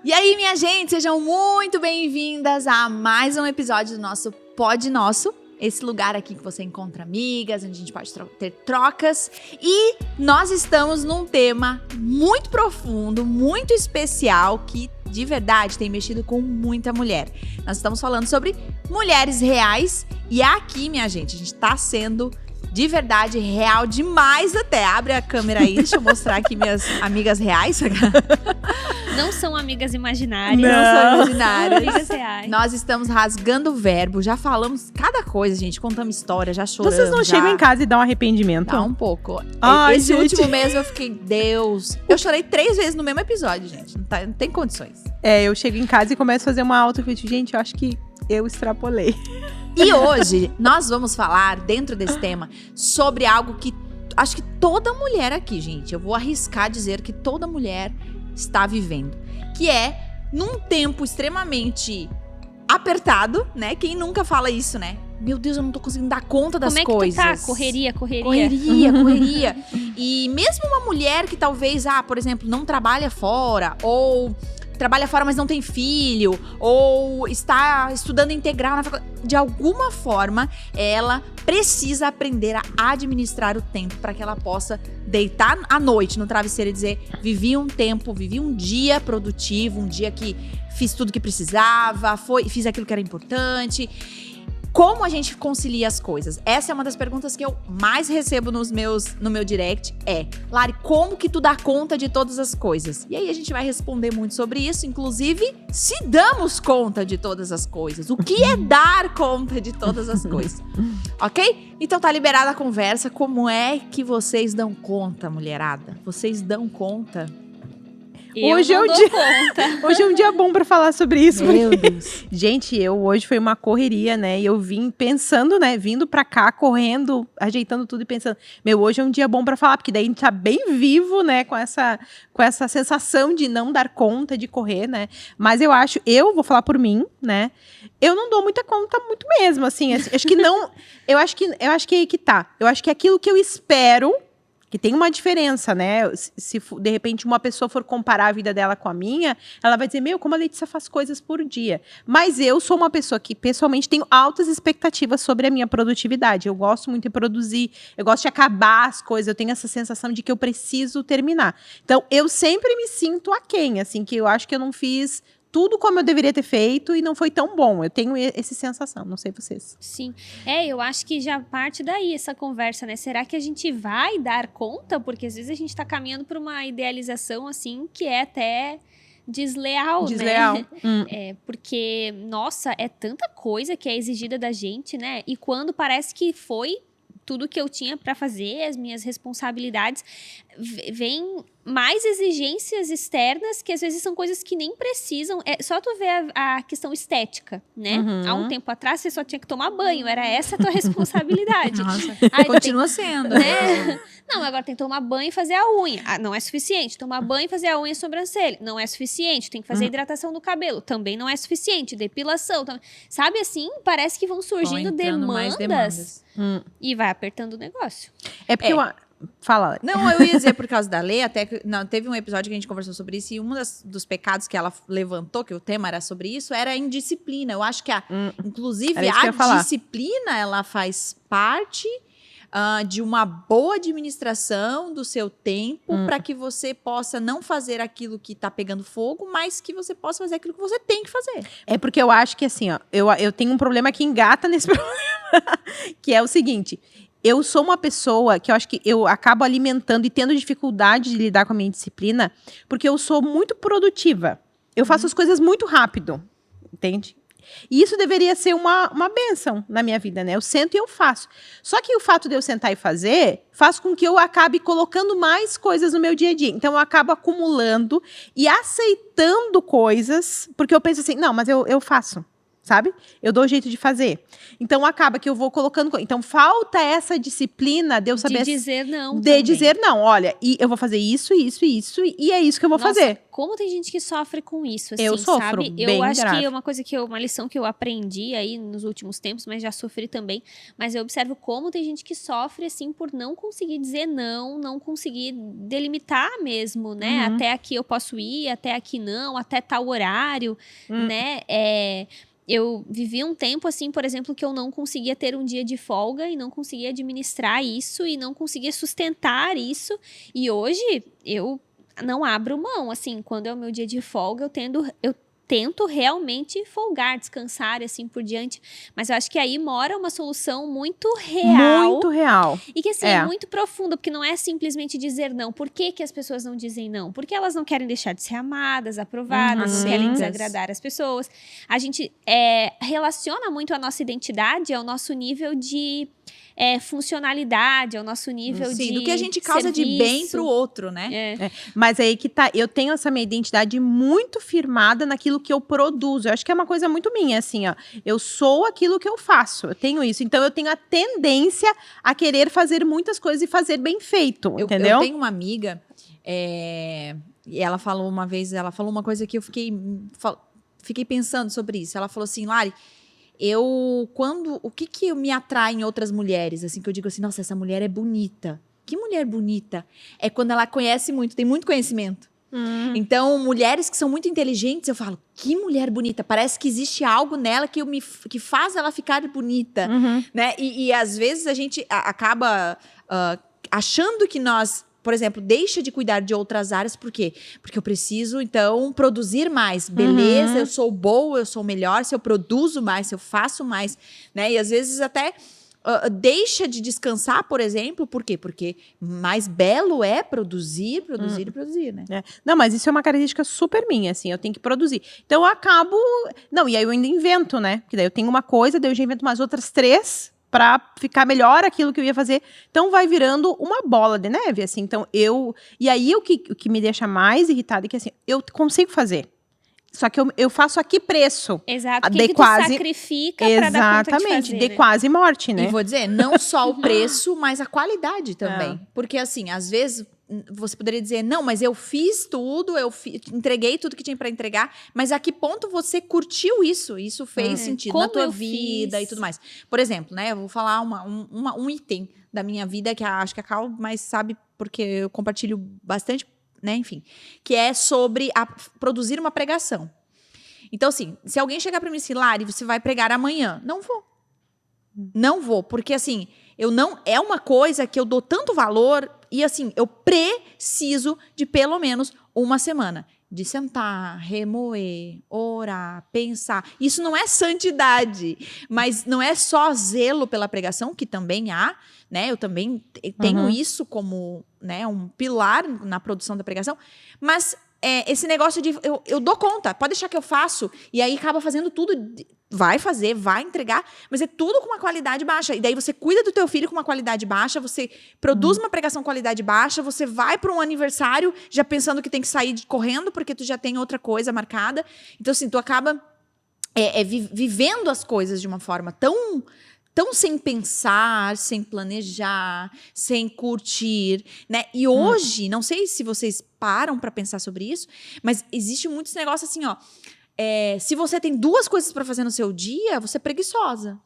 E aí, minha gente, sejam muito bem-vindas a mais um episódio do nosso Pod Nosso. Esse lugar aqui que você encontra amigas, onde a gente pode ter trocas. E nós estamos num tema muito profundo, muito especial, que de verdade tem mexido com muita mulher. Nós estamos falando sobre mulheres reais. E aqui, minha gente, a gente tá sendo de verdade real demais até. Abre a câmera aí, deixa eu mostrar aqui minhas amigas reais. Não são amigas imaginárias. Não são imaginárias. São amigas reais. Nós estamos rasgando o verbo, já falamos cada coisa, gente. Contamos história, já choramos. Vocês não chegam em casa e dão arrependimento? Dá um pouco. Ai, Esse gente. último mês eu fiquei, Deus. Eu chorei 3 vezes no mesmo episódio, gente. Não tem condições. Eu chego em casa e começo a fazer uma autocrítica. Gente, eu acho que eu extrapolei. E hoje nós vamos falar, dentro desse tema, sobre algo que acho que toda mulher aqui, gente, eu vou arriscar dizer que toda mulher está vivendo, que é num tempo extremamente apertado, né? Quem nunca fala isso, né? Meu Deus, eu não tô conseguindo dar conta das coisas. Como é que tu tá? Correria. Correria. E mesmo uma mulher que talvez, por exemplo, não trabalha fora, ou trabalha fora, mas não tem filho, ou está estudando integral na faculdade, de alguma forma, ela precisa aprender a administrar o tempo para que ela possa deitar à noite no travesseiro e dizer: vivi um dia produtivo, um dia que fiz tudo que precisava, fiz aquilo que era importante. Como a gente concilia as coisas? Essa é uma das perguntas que eu mais recebo no meu direct. Lari, como que tu dá conta de todas as coisas? E aí a gente vai responder muito sobre isso, inclusive se damos conta de todas as coisas. O que é dar conta de todas as coisas? Ok? Então tá liberada a conversa. Como é que vocês dão conta, mulherada? Vocês dão conta? Hoje é um dia bom pra falar sobre isso. Meu Deus. Gente, hoje foi uma correria, né? E eu vim pensando, né? Vindo pra cá, correndo, ajeitando tudo e pensando, hoje é um dia bom pra falar, porque daí a gente tá bem vivo, né? Com essa sensação de não dar conta de correr, né? Mas eu vou falar por mim, né? Eu não dou muita conta muito mesmo, assim. Acho que não. Eu acho que é aí que tá. Eu acho que aquilo que eu espero, que tem uma diferença, né? Se de repente uma pessoa for comparar a vida dela com a minha, ela vai dizer, como a Letícia faz coisas por dia. Mas eu sou uma pessoa que, pessoalmente, tenho altas expectativas sobre a minha produtividade. Eu gosto muito de produzir, eu gosto de acabar as coisas, eu tenho essa sensação de que eu preciso terminar. Então, eu sempre me sinto aquém, assim, que eu acho que eu não fiz tudo como eu deveria ter feito e não foi tão bom. Eu tenho essa sensação, não sei vocês. Sim. Eu acho que já parte daí essa conversa, né? Será que a gente vai dar conta? Porque às vezes a gente tá caminhando por uma idealização, assim, que é até desleal, né? Porque, nossa, é tanta coisa que é exigida da gente, né? E quando parece que foi tudo que eu tinha pra fazer, as minhas responsabilidades, vem mais exigências externas que às vezes são coisas que nem precisam. É só tu ver a questão estética, né? Uhum. Há um tempo atrás você só tinha que tomar banho, era essa a tua responsabilidade. Nossa, Aí continua sendo. né? Não, agora tem que tomar banho e fazer a unha. Não é suficiente. Tomar banho e fazer a unha e sobrancelha. Não é suficiente. Tem que fazer hidratação do cabelo. Também não é suficiente. Depilação. Sabe assim? Parece que vão surgindo demandas. E vai apertando o negócio. É porque Fala. Não, eu ia dizer por causa da lei, até que teve um episódio que a gente conversou sobre isso, e um dos pecados que ela levantou, que o tema era sobre isso, era a indisciplina. Eu acho que, inclusive, a disciplina, ela faz parte de uma boa administração do seu tempo, para que você possa não fazer aquilo que tá pegando fogo, mas que você possa fazer aquilo que você tem que fazer. É porque eu acho que, assim, eu tenho um problema que engata nesse problema, que é o seguinte: eu sou uma pessoa que eu acho que eu acabo alimentando e tendo dificuldade de lidar com a minha disciplina, porque eu sou muito produtiva. Eu faço as coisas muito rápido, entende? E isso deveria ser uma bênção na minha vida, né? Eu sento e eu faço. Só que o fato de eu sentar e fazer faz com que eu acabe colocando mais coisas no meu dia a dia. Então, eu acabo acumulando e aceitando coisas, porque eu penso assim, não, mas eu faço. sabe? Eu dou jeito de fazer. Então, acaba que eu vou colocando... Então, falta essa disciplina de eu saber... De dizer não De também. dizer não. Olha, e eu vou fazer isso, e é isso que eu vou Nossa, fazer. como tem gente que sofre com isso, assim, Eu sofro, sabe? bem Eu acho grave. que é uma lição que eu aprendi aí nos últimos tempos, mas já sofri também. Mas eu observo como tem gente que sofre, assim, por não conseguir dizer não conseguir delimitar mesmo, né? Uhum. Até aqui eu posso ir, até aqui não, até tal horário, né? Eu vivi um tempo, assim, por exemplo, que eu não conseguia ter um dia de folga e não conseguia administrar isso e não conseguia sustentar isso. E hoje, eu não abro mão, assim, quando é o meu dia de folga, eu tento realmente folgar, descansar e assim por diante. Mas eu acho que aí mora uma solução muito real. Muito real. E que, assim, é muito profunda, porque não é simplesmente dizer não. Por que as pessoas não dizem não? Porque elas não querem deixar de ser amadas, aprovadas, não querem desagradar as pessoas. A gente relaciona muito a nossa identidade ao nosso nível de funcionalidade, ao nosso nível de do que a gente causa serviço. de bem pro outro, né? Mas aí que tá, eu tenho essa minha identidade muito firmada naquilo que eu produzo. Eu acho que é uma coisa muito minha, assim, ó. Eu sou aquilo que eu faço, eu tenho isso. Então, eu tenho a tendência a querer fazer muitas coisas e fazer bem feito, entendeu? Eu tenho uma amiga, e ela falou uma vez, uma coisa que eu fiquei pensando sobre isso. Ela falou assim, Lari, o que me atrai em outras mulheres, assim, que eu digo assim, nossa, essa mulher é bonita. Que mulher bonita? É quando ela conhece muito, tem muito conhecimento. Então, mulheres que são muito inteligentes, eu falo, que mulher bonita. Parece que existe algo nela que faz ela ficar bonita, né? E às vezes a gente acaba achando que nós, por exemplo, deixa de cuidar de outras áreas, por quê? Porque eu preciso, então, produzir mais. Beleza, eu sou boa, eu sou melhor, se eu produzo mais, se eu faço mais, né? E às vezes até deixa de descansar, por exemplo, por quê? Porque mais belo é produzir, e produzir, né? Não, mas isso é uma característica super minha, assim, eu tenho que produzir. Então, eu acabo... Não, e aí eu ainda invento, né? Porque daí eu tenho uma coisa, daí eu já invento umas outras 3... para ficar melhor aquilo que eu ia fazer. Então, vai virando uma bola de neve, assim. Então, E aí, o que me deixa mais irritada é que, assim, eu consigo fazer. Só que eu faço a que preço? Exato. O que tu sacrifica pra dar conta de fazer, de né? quase morte, né? E vou dizer, não só o preço, mas a qualidade também. Porque, assim, às vezes... Você poderia dizer, não, mas eu fiz tudo, entreguei tudo que tinha para entregar, mas a que ponto você curtiu isso? Isso fez sentido na tua vida e tudo mais. Por exemplo, né, eu vou falar um item da minha vida que acho que a Cal mais sabe, porque eu compartilho bastante, né, enfim, que é sobre produzir uma pregação. Então, assim, se alguém chegar para mim e dizer, Lari, você vai pregar amanhã, não vou. Não vou, porque assim, é uma coisa que eu dou tanto valor e assim, eu preciso de pelo menos uma semana de sentar, remoer, orar, pensar. Isso não é santidade, mas não é só zelo pela pregação, que também há, né? Eu também tenho isso como, né, um pilar na produção da pregação, mas esse negócio de eu dou conta, pode deixar que eu faço, e aí acaba fazendo tudo, vai fazer, vai entregar, mas é tudo com uma qualidade baixa. E daí você cuida do teu filho com uma qualidade baixa, você produz uma pregação com qualidade baixa, você vai para um aniversário já pensando que tem que sair correndo porque tu já tem outra coisa marcada. Então, assim, tu acaba vivendo as coisas de uma forma tão sem pensar, sem planejar, sem curtir, né? E hoje, não sei se vocês param para pensar sobre isso, mas existe muitos negócios assim, ó. Se você tem 2 coisas para fazer no seu dia, você é preguiçosa.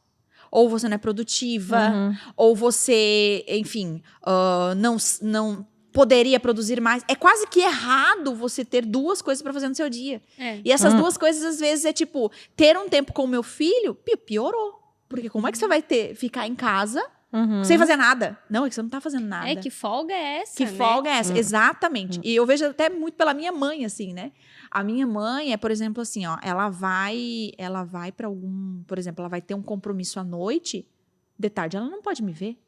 Ou você não é produtiva, ou você, enfim, não poderia produzir mais. É quase que errado você ter 2 coisas para fazer no seu dia. E essas 2 coisas, às vezes, é tipo, ter um tempo com o meu filho, piorou. Porque como é que você vai ficar em casa sem fazer nada? Não, é que você não tá fazendo nada. Que folga é essa, Que folga é essa, exatamente. E eu vejo até muito pela minha mãe, assim, né? A minha mãe por exemplo, assim, ó, ela vai para por exemplo, ela vai ter um compromisso à noite, de tarde ela não pode me ver.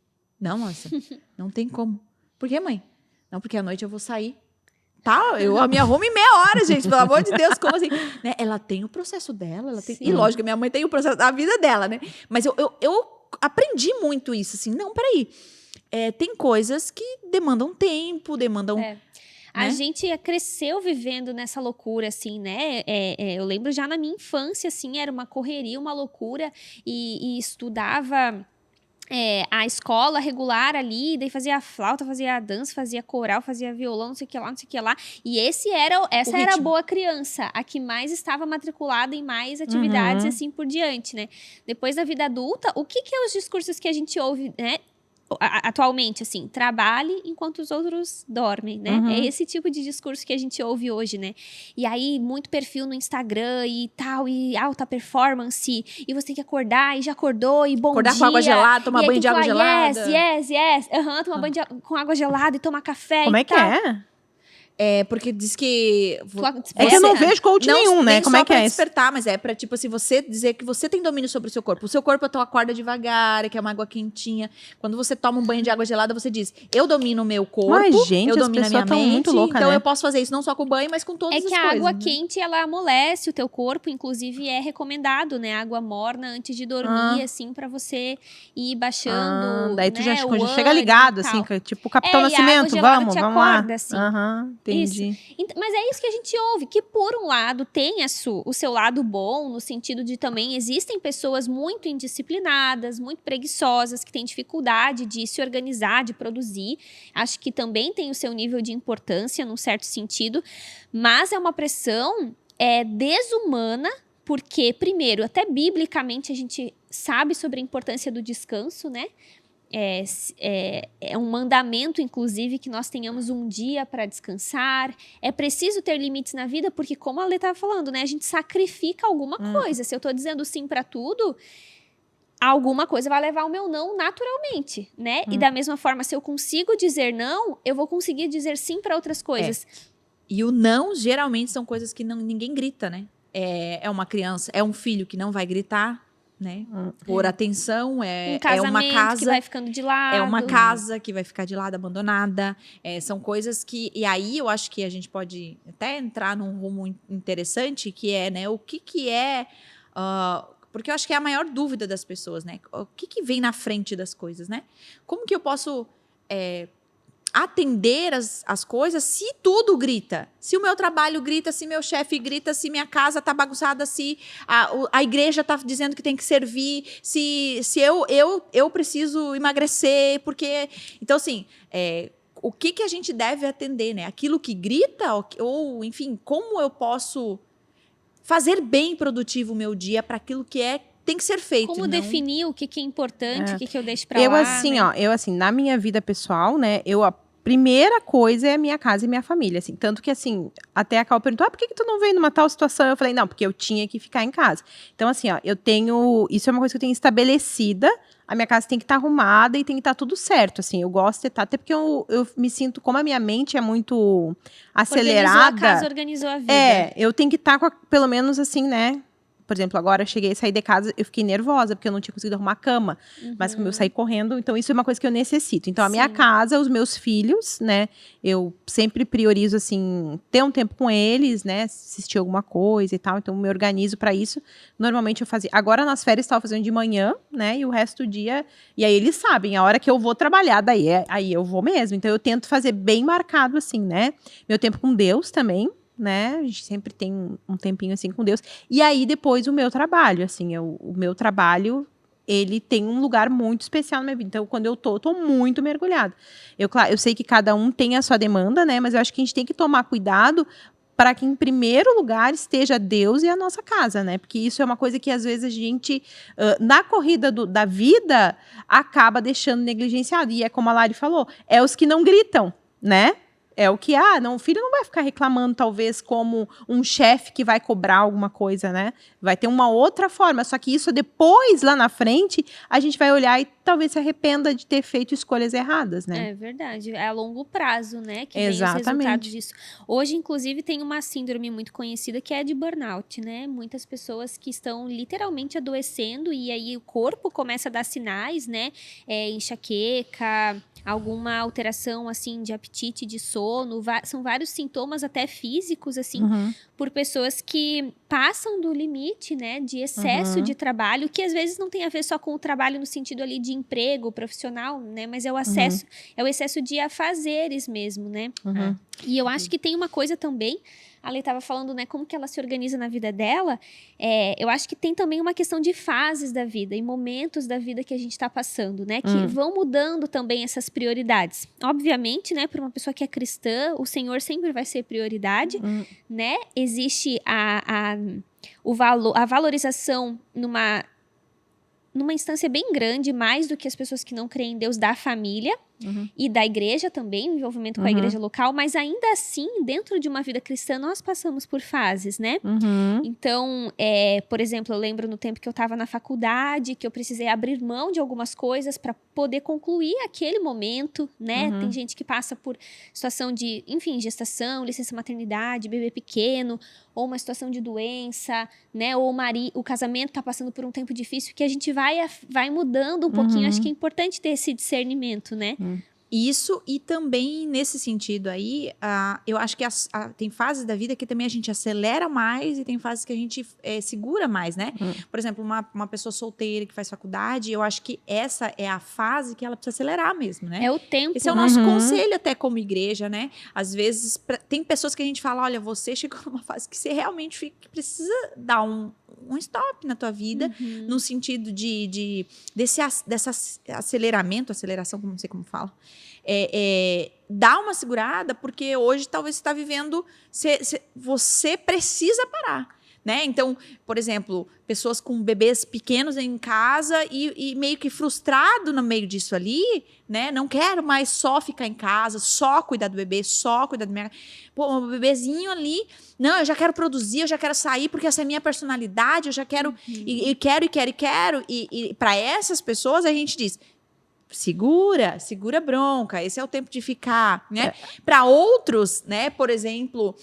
Não, nossa, não tem como. Por quê, mãe? Não, porque à noite eu vou sair. Tá, eu me arrumo em meia hora, gente, pelo amor de Deus, como assim? Né? Ela tem o processo dela, e lógico, minha mãe tem o processo da vida dela, né? Mas eu aprendi muito isso, assim, não, peraí, tem coisas que demandam tempo, demandam... A né? gente cresceu vivendo nessa loucura, assim, né? Eu lembro já na minha infância, assim, era uma correria, uma loucura, e estudava a escola regular ali, daí fazia a flauta, fazia a dança, fazia coral, fazia violão, não sei o que lá, não sei o que lá. E essa era a ritmo. boa criança, a que mais estava matriculada em mais atividades, assim por diante, né? Depois da vida adulta, o que é os discursos que a gente ouve, né? Atualmente, assim, trabalhe enquanto os outros dormem, né? É esse tipo de discurso que a gente ouve hoje, né? E aí, muito perfil no Instagram e tal, e alta performance, e você tem que acordar, e já acordou, e bom Acordar dia. com água gelada, tomar e aí banho tem de que água falar, gelada. Yes. Tomar banho com água gelada e tomar café Como e é que tal. é? Porque diz que... É que eu não vejo coach nenhum, né? Nem Como só é que pra é isso? despertar, mas é pra, tipo assim, você dizer que você tem domínio sobre o seu corpo. O seu corpo, então, acorda devagar, que é uma água quentinha. Quando você toma um banho de água gelada, você diz, eu domino o meu corpo, Mas, gente, eu as domino a minha pessoas tão mente, muito louca, então né? eu posso fazer isso não só com o banho, mas com todas É as que coisas. a água né? quente, ela amolece o teu corpo, inclusive é recomendado, né? Água morna antes de dormir, assim, pra você ir baixando, Daí tu já né, o chega ânimo ligado, e assim, tal. tipo o Capitão E a água Nascimento, gelada vamos te lá. acorda, assim. Entendi. Mas é isso que a gente ouve, que por um lado tem o seu lado bom, no sentido de também existem pessoas muito indisciplinadas, muito preguiçosas, que têm dificuldade de se organizar, de produzir. Acho que também tem o seu nível de importância, num certo sentido, mas é uma pressão desumana, porque, primeiro, até biblicamente a gente sabe sobre a importância do descanso, né? É um mandamento, inclusive, que nós tenhamos um dia para descansar. É preciso ter limites na vida, porque, como a Lê estava falando, né? A gente sacrifica alguma coisa. Se eu estou dizendo sim para tudo, alguma coisa vai levar ao meu não naturalmente, né? E da mesma forma, se eu consigo dizer não, eu vou conseguir dizer sim para outras coisas. E o não, geralmente, são coisas que ninguém grita, né? É uma criança, é um filho que não vai gritar, né? Por atenção, Um casamento uma casa que vai ficando de lado. É uma casa que vai ficar de lado, abandonada. São coisas que... E aí, eu acho que a gente pode até entrar num rumo interessante, que é, né? O que é... porque eu acho que é a maior dúvida das pessoas, né? O que vem na frente das coisas, né? Como que eu posso... atender as coisas se tudo grita. Se o meu trabalho grita, se meu chefe grita, se minha casa tá bagunçada, se a igreja tá dizendo que tem que servir, se eu preciso emagrecer, porque... Então, assim, o que a gente deve atender, né? Aquilo que grita ou, enfim, como eu posso fazer bem produtivo o meu dia para aquilo que tem que ser feito. Como definir o que é importante, o que eu deixo pra Eu lá, assim, né? eu assim, na minha vida pessoal, né, a primeira coisa é a minha casa e minha família, assim, tanto que assim, até a Cal perguntou, por que tu não veio numa tal situação? Eu falei, não, porque eu tinha que ficar em casa. Então assim, isso é uma coisa que eu tenho estabelecida, a minha casa tem que estar arrumada e tem que estar tudo certo, assim, eu gosto de estar, até porque eu me sinto, como a minha mente é muito acelerada. Organizou a casa, organizou a vida. Eu tenho que estar pelo menos assim, né? Por exemplo, agora eu cheguei a sair de casa, eu fiquei nervosa, porque eu não tinha conseguido arrumar a cama. Mas como eu saí correndo, então isso é uma coisa que eu necessito. Então, a minha casa, os meus filhos, né? Eu sempre priorizo, assim, ter um tempo com eles, né? Assistir alguma coisa e tal. Então, eu me organizo para isso. Normalmente eu fazia... Agora, nas férias, estava fazendo de manhã, né? E o resto do dia... E aí, eles sabem, a hora que eu vou trabalhar, aí eu vou mesmo. Então, eu tento fazer bem marcado, assim, né? Meu tempo com Deus também, né? A gente sempre tem um tempinho assim com Deus. E aí, depois, o meu trabalho, assim, o meu trabalho, ele tem um lugar muito especial na minha vida. Então, quando eu tô muito mergulhada. Eu sei que cada um tem a sua demanda, né? Mas eu acho que a gente tem que tomar cuidado para que, em primeiro lugar, esteja Deus e a nossa casa, né? Porque isso é uma coisa que, às vezes, a gente, na corrida da vida, acaba deixando negligenciado. E é como a Lari falou, é os que não gritam, né? É o que, o filho não vai ficar reclamando, talvez, como um chefe que vai cobrar alguma coisa, né? Vai ter uma outra forma, só que isso depois, lá na frente, a gente vai olhar e talvez se arrependa de ter feito escolhas erradas, né? É verdade, é a longo prazo, né, que Exatamente. vem os resultados disso. Hoje, inclusive, tem uma síndrome muito conhecida que é de burnout, né? Muitas pessoas que estão literalmente adoecendo e aí o corpo começa a dar sinais, né? Enxaqueca, alguma alteração, assim, de apetite, de sono, são vários sintomas até físicos, assim, por pessoas que passam do limite, né, de excesso de trabalho, que às vezes não tem a ver só com o trabalho no sentido ali de emprego profissional, né, mas é o excesso de afazeres mesmo, né. E eu acho que tem uma coisa também, a Lê estava falando, né, como que ela se organiza na vida dela, eu acho que tem também uma questão de fases da vida e momentos da vida que a gente está passando, né, que vão mudando também essas prioridades. Obviamente, né, para uma pessoa que é cristã, o Senhor sempre vai ser prioridade, né, existe a valorização numa instância bem grande, mais do que as pessoas que não creem em Deus, da família e da igreja também, o envolvimento com a igreja local, mas ainda assim, dentro de uma vida cristã, nós passamos por fases, né? Então, por exemplo, eu lembro no tempo que eu estava na faculdade, que eu precisei abrir mão de algumas coisas para poder concluir aquele momento, né? Tem gente que passa por situação de, enfim, gestação, licença maternidade, bebê pequeno, ou uma situação de doença, né? Ou o casamento tá passando por um tempo difícil, que a gente vai mudando um pouquinho. Acho que é importante ter esse discernimento, né? Isso, e também nesse sentido aí, eu acho que tem fases da vida que também a gente acelera mais e tem fases que a gente segura mais, né? Por exemplo, uma pessoa solteira que faz faculdade, eu acho que essa é a fase que ela precisa acelerar mesmo, né? É o tempo. Esse é o nosso conselho até como igreja, né? Às vezes, tem pessoas que a gente fala, olha, você chegou numa fase que você realmente precisa dar um stop na tua vida, no sentido desse aceleração, não sei como fala, dá uma segurada, porque hoje talvez você está vivendo, você precisa parar, né? Então, por exemplo, pessoas com bebês pequenos em casa e meio que frustrado no meio disso ali, né? Não quero mais só ficar em casa, só cuidar do bebê, só cuidar do minha... Pô, um bebezinho ali... Não, eu já quero produzir, eu já quero sair, porque essa é a minha personalidade, eu já quero... E quero. E para essas pessoas, a gente diz... Segura a bronca, esse é o tempo de ficar, né? Para outros, né? Por exemplo...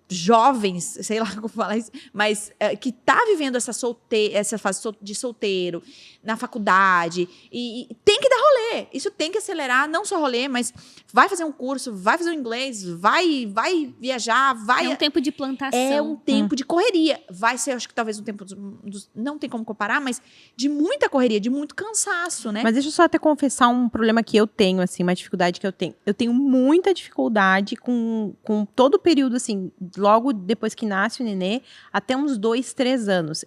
jovens, sei lá como falar isso, mas que tá vivendo essa fase de solteiro na faculdade e tem que dar rolê, isso tem que acelerar, não só rolê, mas vai fazer um curso, vai fazer um inglês, vai viajar, vai... É um tempo de plantação. É um tempo de correria, vai ser, acho que talvez um tempo, não tem como comparar, mas de muita correria, de muito cansaço, né? Mas deixa eu só até confessar um problema que eu tenho, assim, uma dificuldade que eu tenho. Eu tenho muita dificuldade com todo o período, assim, logo depois que nasce o nenê, até uns 2, 3 anos.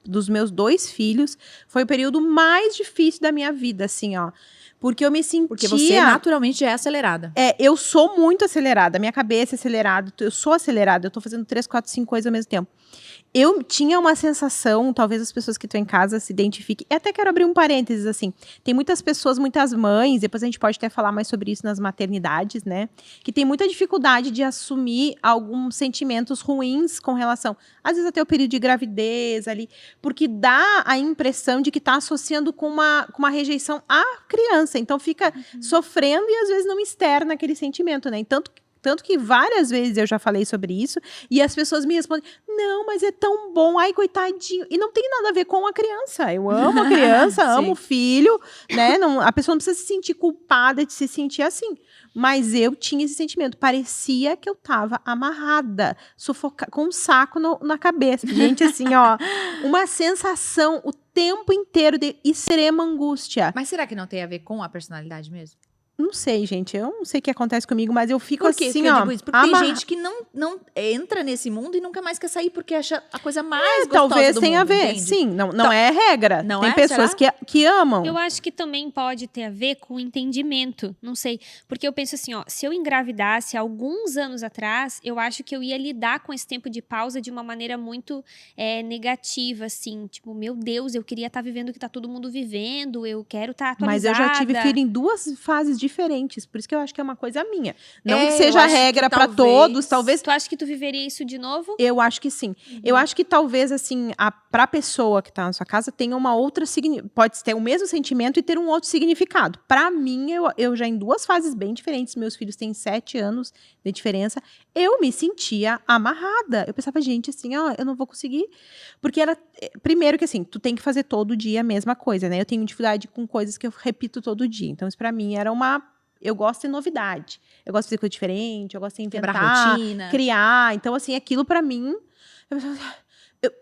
Dos meus 2 filhos, foi o período mais difícil da minha vida, assim, ó. Porque eu me sentia... Porque você naturalmente já é acelerada. Eu sou muito acelerada, minha cabeça é acelerada, eu sou acelerada, eu tô fazendo 3, 4, 5 coisas ao mesmo tempo. Eu tinha uma sensação, talvez as pessoas que estão em casa se identifiquem, e até quero abrir um parênteses, assim, tem muitas pessoas, muitas mães, depois a gente pode até falar mais sobre isso nas maternidades, né, que tem muita dificuldade de assumir alguns sentimentos ruins com relação, às vezes até o período de gravidez ali, porque dá a impressão de que está associando com uma rejeição à criança, então fica sofrendo e às vezes não externa aquele sentimento, né, tanto que várias vezes eu já falei sobre isso e as pessoas me respondem, não, mas é tão bom, ai, coitadinho. E não tem nada a ver com a criança. Eu amo a criança, amo o filho, né? A pessoa não precisa se sentir culpada de se sentir assim. Mas eu tinha esse sentimento. Parecia que eu tava amarrada, sufocada, com um saco na cabeça. Gente, assim, ó, uma sensação o tempo inteiro de extrema angústia. Mas será que não tem a ver com a personalidade mesmo? Não sei, gente. Eu não sei o que acontece comigo, mas eu fico Por quê? assim, Porque eu ó. digo isso? Porque tem gente que não entra nesse mundo e nunca mais quer sair porque acha a coisa mais gostosa talvez do tenha mundo, a ver. entende? Sim, não é regra. Não tem é? pessoas que amam. Eu acho que também pode ter a ver com entendimento, não sei. Porque eu penso assim, ó, se eu engravidasse alguns anos atrás, eu acho que eu ia lidar com esse tempo de pausa de uma maneira muito negativa, assim. Tipo, meu Deus, eu queria estar vivendo o que tá todo mundo vivendo, eu quero estar atualizada. Mas eu já tive filho em 2 fases diferentes, por isso que eu acho que é uma coisa minha. Não que eu seja acho regra que pra todos, talvez... Tu acha que tu viveria isso de novo? Eu acho que sim. Eu acho que talvez, assim, pra pessoa que tá na sua casa, tenha uma outra... Pode ter o mesmo sentimento e ter um outro significado. Pra mim, eu já em 2 fases bem diferentes, meus filhos têm 7 anos de diferença, eu me sentia amarrada. Eu pensava, gente, assim, ó, eu não vou conseguir. Porque era... Primeiro que, assim, tu tem que fazer todo dia a mesma coisa, né? Eu tenho dificuldade com coisas que eu repito todo dia. Então, isso pra mim era uma... Eu gosto de novidade. Eu gosto de fazer coisa diferente, eu gosto de inventar, rotina, criar. Então, assim, aquilo pra mim...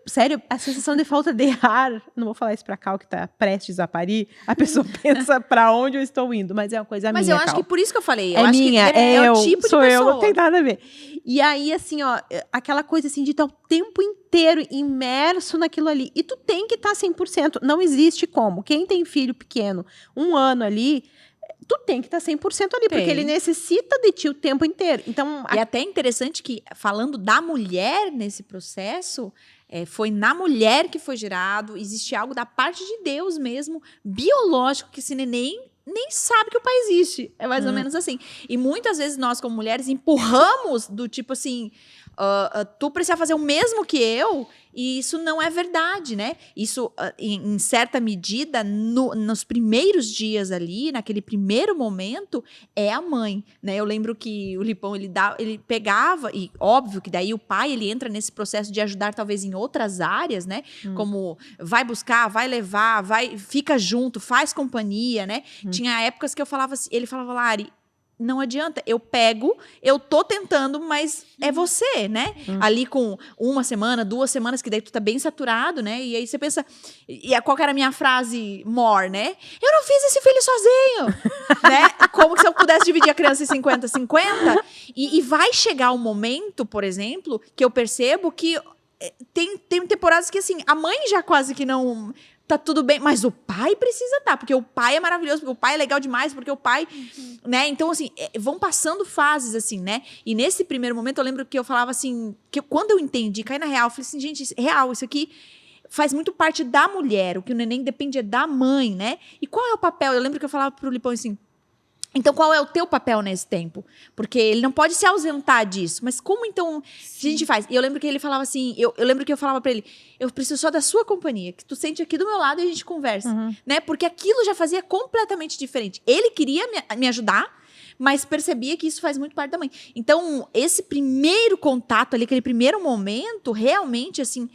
Sério, a sensação de falta de ar, não vou falar isso pra Cal, que tá prestes a parir, a pessoa pensa pra onde eu estou indo, mas é uma coisa minha, Mas eu acho Cal. que por isso que eu falei. Eu É acho minha, que é eu, o tipo de sou pessoa. eu, não tem nada a ver. E aí, assim, ó, aquela coisa assim de estar o tempo inteiro imerso naquilo ali. E tu tem que estar 100%, não existe como. Quem tem filho pequeno, 1 ano ali, tu tem que estar 100% ali, porque ele necessita de ti o tempo inteiro. Então, E até interessante que, falando da mulher nesse processo, foi na mulher que foi gerado, existe algo da parte de Deus mesmo, biológico, que esse neném nem sabe que o pai existe. É mais ou menos assim. E muitas vezes nós, como mulheres, empurramos do tipo assim, tu precisa fazer o mesmo que eu, e isso não é verdade, né? Isso, em certa medida, nos primeiros dias ali, naquele primeiro momento, é a mãe, né? Eu lembro que o Lipão, ele pegava, e óbvio que daí o pai, ele entra nesse processo de ajudar talvez em outras áreas, né? Como vai buscar, vai levar, fica junto, faz companhia, né? Tinha épocas que eu falava assim, ele falava, Lari, não adianta, eu pego, eu tô tentando, mas é você, né? Ali com 1 semana, 2 semanas, que daí tu tá bem saturado, né? E aí você pensa, qual que era a minha frase more, né? Eu não fiz esse filho sozinho, né? Como se eu pudesse dividir a criança em 50-50. E vai chegar um momento, por exemplo, que eu percebo que tem temporadas que, assim, a mãe já quase que não... Tá tudo bem, mas o pai precisa estar, porque o pai é maravilhoso, porque o pai é legal demais, porque o pai, né? Então, assim, vão passando fases, assim, né? E nesse primeiro momento, eu lembro que eu falava assim, que quando eu entendi, caí na real, eu falei assim, gente, real, isso aqui faz muito parte da mulher, o que o neném depende é da mãe, né? E qual é o papel? Eu lembro que eu falava pro Lipão assim, então, qual é o teu papel nesse tempo? Porque ele não pode se ausentar disso. Mas como, então, a gente faz? E eu lembro que ele falava assim... Eu lembro que eu falava pra ele... Eu preciso só da sua companhia. Que tu sente aqui do meu lado e a gente conversa. Né? Porque aquilo já fazia completamente diferente. Ele queria me ajudar, mas percebia que isso faz muito parte da mãe. Então, esse primeiro contato ali, aquele primeiro momento, realmente, assim...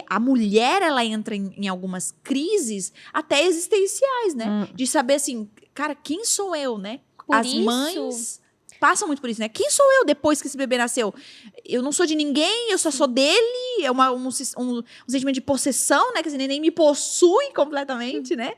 a mulher, ela entra em algumas crises até existenciais, né? De saber, assim... Cara, quem sou eu, né? As mães passam muito por isso, né? Quem sou eu depois que esse bebê nasceu? Eu não sou de ninguém, eu só sou dele. É um sentimento de possessão, né? Que esse neném me possui completamente, né?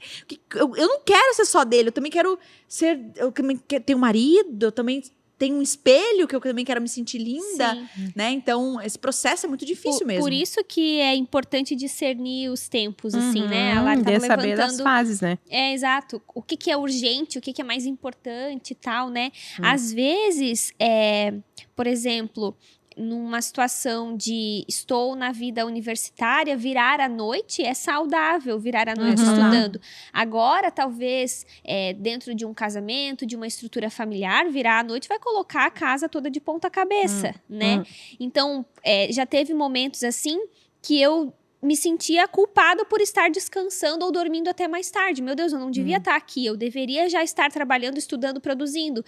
Eu não quero ser só dele, eu também quero ser... Eu também tenho um marido, eu também... Tem um espelho que eu também quero me sentir linda, né? Então, esse processo é muito difícil mesmo. Por isso que é importante discernir os tempos, assim, né? A Lari tava saber das fases, né? Exato. O que é urgente, o que é mais importante e tal, né? Às vezes, por exemplo... numa situação de estou na vida universitária, virar à noite é saudável, virar à noite estudando. Agora, talvez, dentro de um casamento, de uma estrutura familiar, virar à noite vai colocar a casa toda de ponta cabeça, né? Então, já teve momentos assim que eu me sentia culpada por estar descansando ou dormindo até mais tarde. Meu Deus, eu não devia estar aqui, eu deveria já estar trabalhando, estudando, produzindo.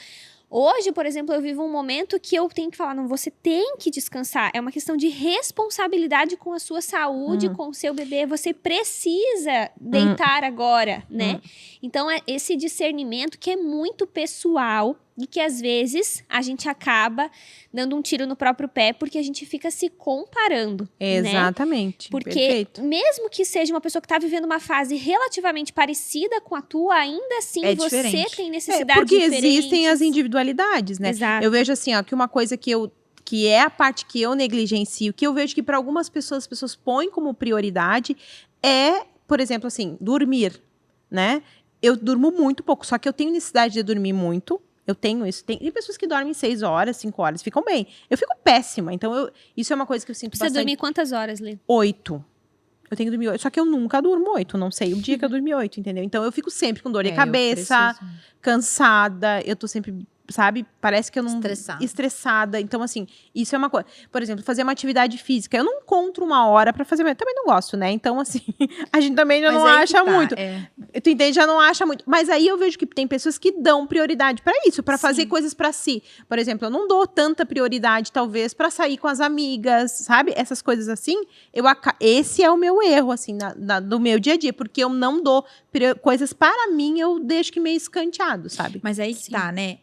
Hoje, por exemplo, eu vivo um momento que eu tenho que falar, não, você tem que descansar. É uma questão de responsabilidade com a sua saúde, com o seu bebê. Você precisa deitar agora, né? Então, é esse discernimento que é muito pessoal e que, às vezes, a gente acaba dando um tiro no próprio pé porque a gente fica se comparando, Exatamente. Né? Porque perfeito. mesmo que seja uma pessoa que está vivendo uma fase relativamente parecida com a tua, ainda assim você diferente. tem necessidades porque diferentes. existem as individualidades, né? Exato. Eu vejo assim, ó, que uma coisa que é a parte que eu negligencio, que eu vejo que para algumas pessoas, as pessoas põem como prioridade, por exemplo, assim, dormir, né? Eu durmo muito pouco, só que eu tenho necessidade de dormir muito. Eu tenho isso. Tem pessoas que dormem 6 horas, 5 horas, ficam bem. Eu fico péssima. Então, isso é uma coisa que eu sinto Você bastante. dormir quantas horas, Lê? 8. Eu tenho que dormir 8. Só que eu nunca durmo 8. Não sei o dia que eu dormi 8, entendeu? Então, eu fico sempre com dor de cabeça, cansada. Eu tô sempre... Sabe? Parece que eu não... Estressada. Então, assim, isso é uma coisa. Por exemplo, fazer uma atividade física. Eu não encontro uma hora pra fazer... Eu também não gosto, né? Então, assim, a gente também já não acha muito. Tu entende? Já não acha muito. Mas aí eu vejo que tem pessoas que dão prioridade pra isso. Pra fazer coisas pra si. Por exemplo, eu não dou tanta prioridade, talvez, pra sair com as amigas, sabe? Essas coisas assim. Esse é o meu erro, assim, do meu dia a dia. Porque eu não dou coisas para mim, eu deixo que meio escanteado, sabe? Mas aí que tá, né?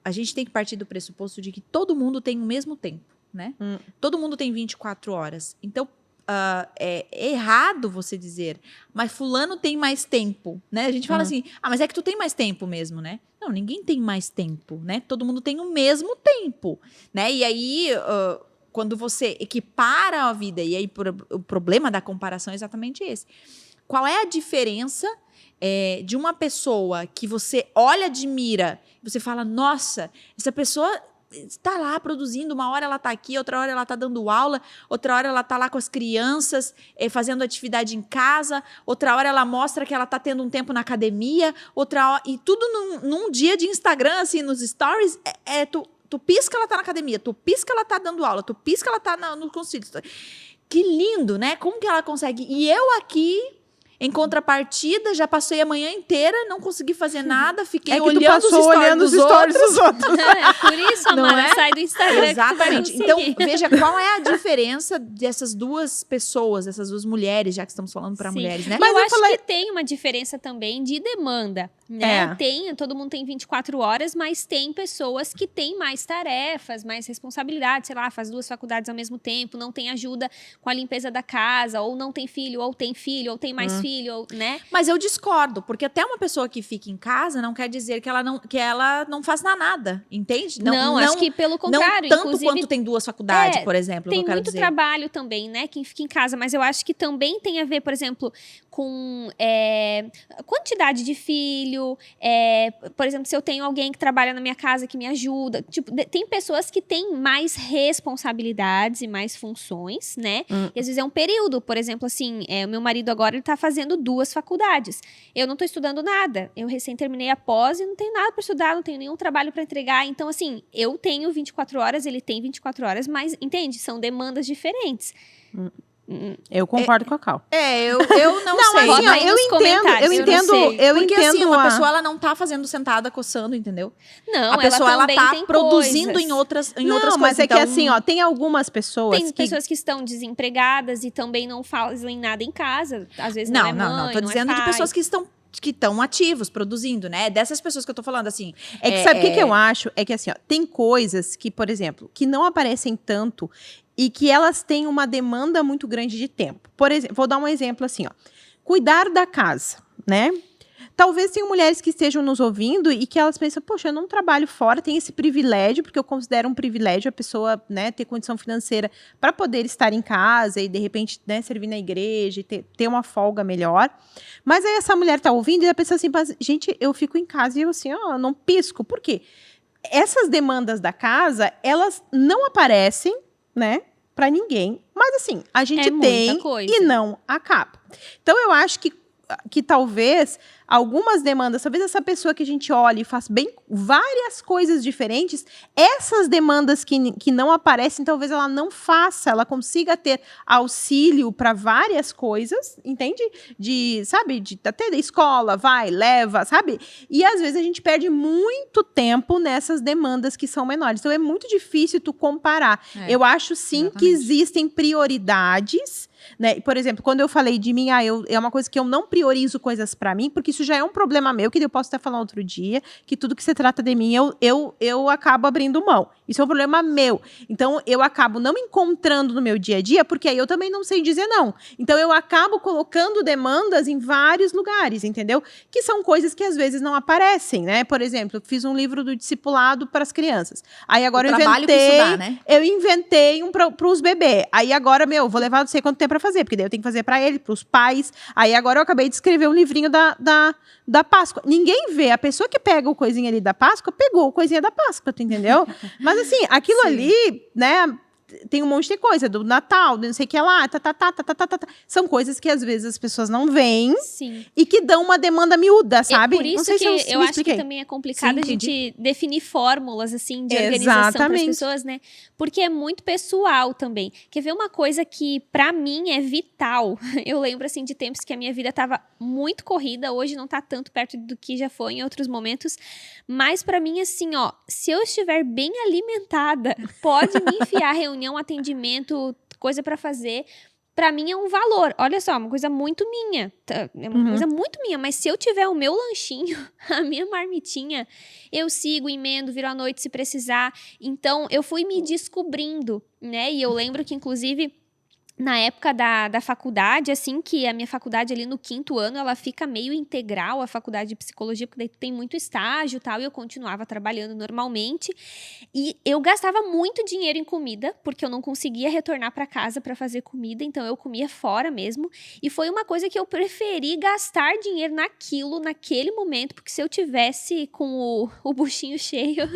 A gente tem que partir do pressuposto de que todo mundo tem o mesmo tempo, né? Todo mundo tem 24 horas. Então, é errado você dizer, mas fulano tem mais tempo, né? A gente fala assim, mas é que tu tem mais tempo mesmo, né? Não, ninguém tem mais tempo, né? Todo mundo tem o mesmo tempo, né? E aí, quando você equipara a vida, e aí o problema da comparação é exatamente esse. Qual é a diferença de uma pessoa que você olha, admira, você fala, nossa, essa pessoa está lá produzindo, uma hora ela está aqui, outra hora ela está dando aula, outra hora ela está lá com as crianças, fazendo atividade em casa, outra hora ela mostra que ela está tendo um tempo na academia, outra hora, e tudo num dia de Instagram, assim, nos stories, tu pisca, ela está na academia, tu pisca, ela está dando aula, tu pisca, ela está no concílio. Que lindo, né? Como que ela consegue? E eu aqui... Em contrapartida, já passei a manhã inteira, não consegui fazer nada, fiquei olhando os stories dos outros. É por isso, Amara, sai do Instagram. Exatamente. Então, veja qual é a diferença dessas duas pessoas, dessas duas mulheres, já que estamos falando para mulheres, né? Mas eu acho que tem uma diferença também de demanda, né? Todo mundo tem 24 horas, mas tem pessoas que têm mais tarefas, mais responsabilidades, sei lá, faz 2 faculdades ao mesmo tempo, não tem ajuda com a limpeza da casa, ou não tem filho, ou tem mais filho, né? Mas eu discordo, porque até uma pessoa que fica em casa não quer dizer que ela não faz nada, entende? Não, acho que pelo contrário. Não tanto quanto tem 2 faculdades, por exemplo. Tem muito trabalho também, né? Quem fica em casa, mas eu acho que também tem a ver, por exemplo, com quantidade de filho. Por exemplo, se eu tenho alguém que trabalha na minha casa que me ajuda. Tipo, tem pessoas que têm mais responsabilidades e mais funções, né? E às vezes é um período, por exemplo, assim, o meu marido agora ele tá fazendo 2 faculdades. Eu não tô estudando nada. Eu recém terminei a pós e não tenho nada para estudar, não tenho nenhum trabalho para entregar. Então, assim, eu tenho 24 horas, ele tem 24 horas, mas, entende? São demandas diferentes. Eu concordo com a Cal. Eu não sei. Assim, eu entendo. Porque assim, uma pessoa ela não tá fazendo sentada, coçando, entendeu? Não, a pessoa ela tá produzindo coisas. em outras coisas. Mas é que assim, tem algumas pessoas Tem pessoas que estão desempregadas e também não fazem nada em casa. Às vezes não é mãe, não. Tô dizendo de pessoas que estão ativos, produzindo, né? Dessas pessoas que eu tô falando, assim. É que sabe o que eu acho? É que assim, tem coisas que, por exemplo, que não aparecem tanto e que elas têm uma demanda muito grande de tempo. Por exemplo, vou dar um exemplo assim, cuidar da casa, né? Talvez tenham mulheres que estejam nos ouvindo e que elas pensam, poxa, eu não trabalho fora, tenho esse privilégio, porque eu considero um privilégio a pessoa, né, ter condição financeira para poder estar em casa e, de repente, né, servir na igreja e ter uma folga melhor. Mas aí essa mulher tá ouvindo e ela pensa assim, gente, eu fico em casa e eu assim, não pisco. Por quê? Essas demandas da casa, elas não aparecem, né, para ninguém. Mas assim, a gente tem e não acaba. Então, eu acho que talvez algumas demandas, talvez essa pessoa que a gente olha e faz bem várias coisas diferentes, essas demandas que não aparecem, talvez ela não faça, ela consiga ter auxílio para várias coisas, entende? Sabe, até da escola, vai, leva, sabe? E às vezes a gente perde muito tempo nessas demandas que são menores. Então é muito difícil tu comparar. Eu acho sim que existem prioridades, né? Por exemplo, quando eu falei de mim, é uma coisa que eu não priorizo coisas para mim, porque isso já é um problema meu, que eu posso até falar outro dia, que tudo que se trata de mim, eu acabo abrindo mão. Isso é um problema meu. Então, eu acabo não me encontrando no meu dia a dia, porque aí eu também não sei dizer não. Então, eu acabo colocando demandas em vários lugares, entendeu? Que são coisas que às vezes não aparecem, né? Por exemplo, eu fiz um livro do discipulado para as crianças. Aí agora eu inventei um para os bebês. Aí agora, vou levar não sei quanto tempo para fazer, porque daí eu tenho que fazer para ele, para os pais. Aí agora eu acabei de escrever um livrinho da Páscoa. Ninguém vê. A pessoa que pega o coisinha ali da Páscoa, pegou o coisinha da Páscoa, tu entendeu? Mas assim, aquilo ali, né, tem um monte de coisa, do Natal, do não sei o que lá, São coisas que às vezes as pessoas não veem e que dão uma demanda miúda, sabe? Por isso não sei que eu acho que também é complicado a gente definir fórmulas, assim, de organização para as pessoas, né? Porque é muito pessoal também. Quer ver uma coisa que, pra mim, é vital? Eu lembro, assim, de tempos que a minha vida tava muito corrida, hoje não tá tanto perto do que já foi em outros momentos, mas pra mim, assim, se eu estiver bem alimentada, pode me enfiar reunião, atendimento, coisa pra fazer. Pra mim é um valor. Olha só, uma coisa muito minha. É uma coisa muito minha. Mas se eu tiver o meu lanchinho, a minha marmitinha, eu sigo, emendo, viro à noite se precisar. Então, eu fui me descobrindo, né? E eu lembro que, inclusive, na época da faculdade, assim, que a minha faculdade ali no 5º ano, ela fica meio integral, a faculdade de psicologia, porque daí tem muito estágio e tal, e eu continuava trabalhando normalmente. E eu gastava muito dinheiro em comida, porque eu não conseguia retornar para casa para fazer comida, então eu comia fora mesmo. E foi uma coisa que eu preferi gastar dinheiro naquilo, naquele momento, porque se eu tivesse com o buchinho cheio,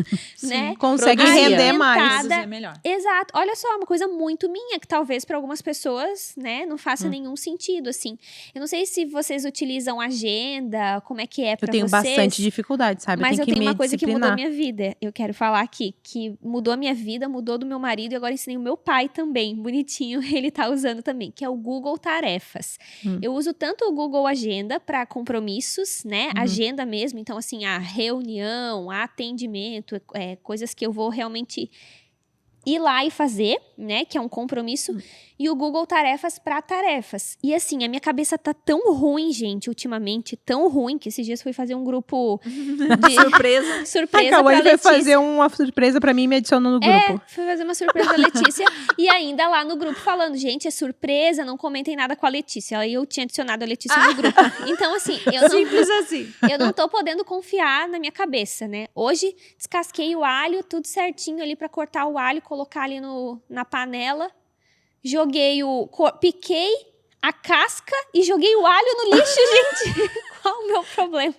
né? Consegue render mais. É melhor. Exato. Olha só, uma coisa muito minha, que talvez para algumas pessoas, né, não faça nenhum sentido, assim. Eu não sei se vocês utilizam agenda, como é que é pra vocês. Eu tenho bastante dificuldade, sabe? Mas eu tenho uma coisa que mudou a minha minha vida. Eu quero falar aqui, que mudou a minha vida, mudou do meu marido, e agora ensinei o meu pai também, bonitinho, ele tá usando também, que é o Google Tarefas. Eu uso tanto o Google Agenda para compromissos, né, agenda mesmo, então assim, a reunião, a atendimento, coisas que eu vou realmente ir lá e fazer, né, que é um compromisso, e o Google Tarefas para tarefas. E assim, a minha cabeça tá tão ruim, gente, ultimamente, tão ruim, que esses dias fui fazer um grupo de Surpresa. surpresa Acabou pra de Letícia. fazer uma surpresa pra mim e me adicionou no grupo. Fui fazer uma surpresa pra Letícia, e ainda lá no grupo falando, gente, é surpresa, não comentem nada com a Letícia. Aí eu tinha adicionado a Letícia no grupo. Então assim, Simples assim. eu não tô podendo confiar na minha cabeça, né? Hoje, descasquei o alho, tudo certinho ali pra cortar o alho, colocar ali na panela. Joguei piquei a casca e joguei o alho no lixo, gente. Qual o meu problema?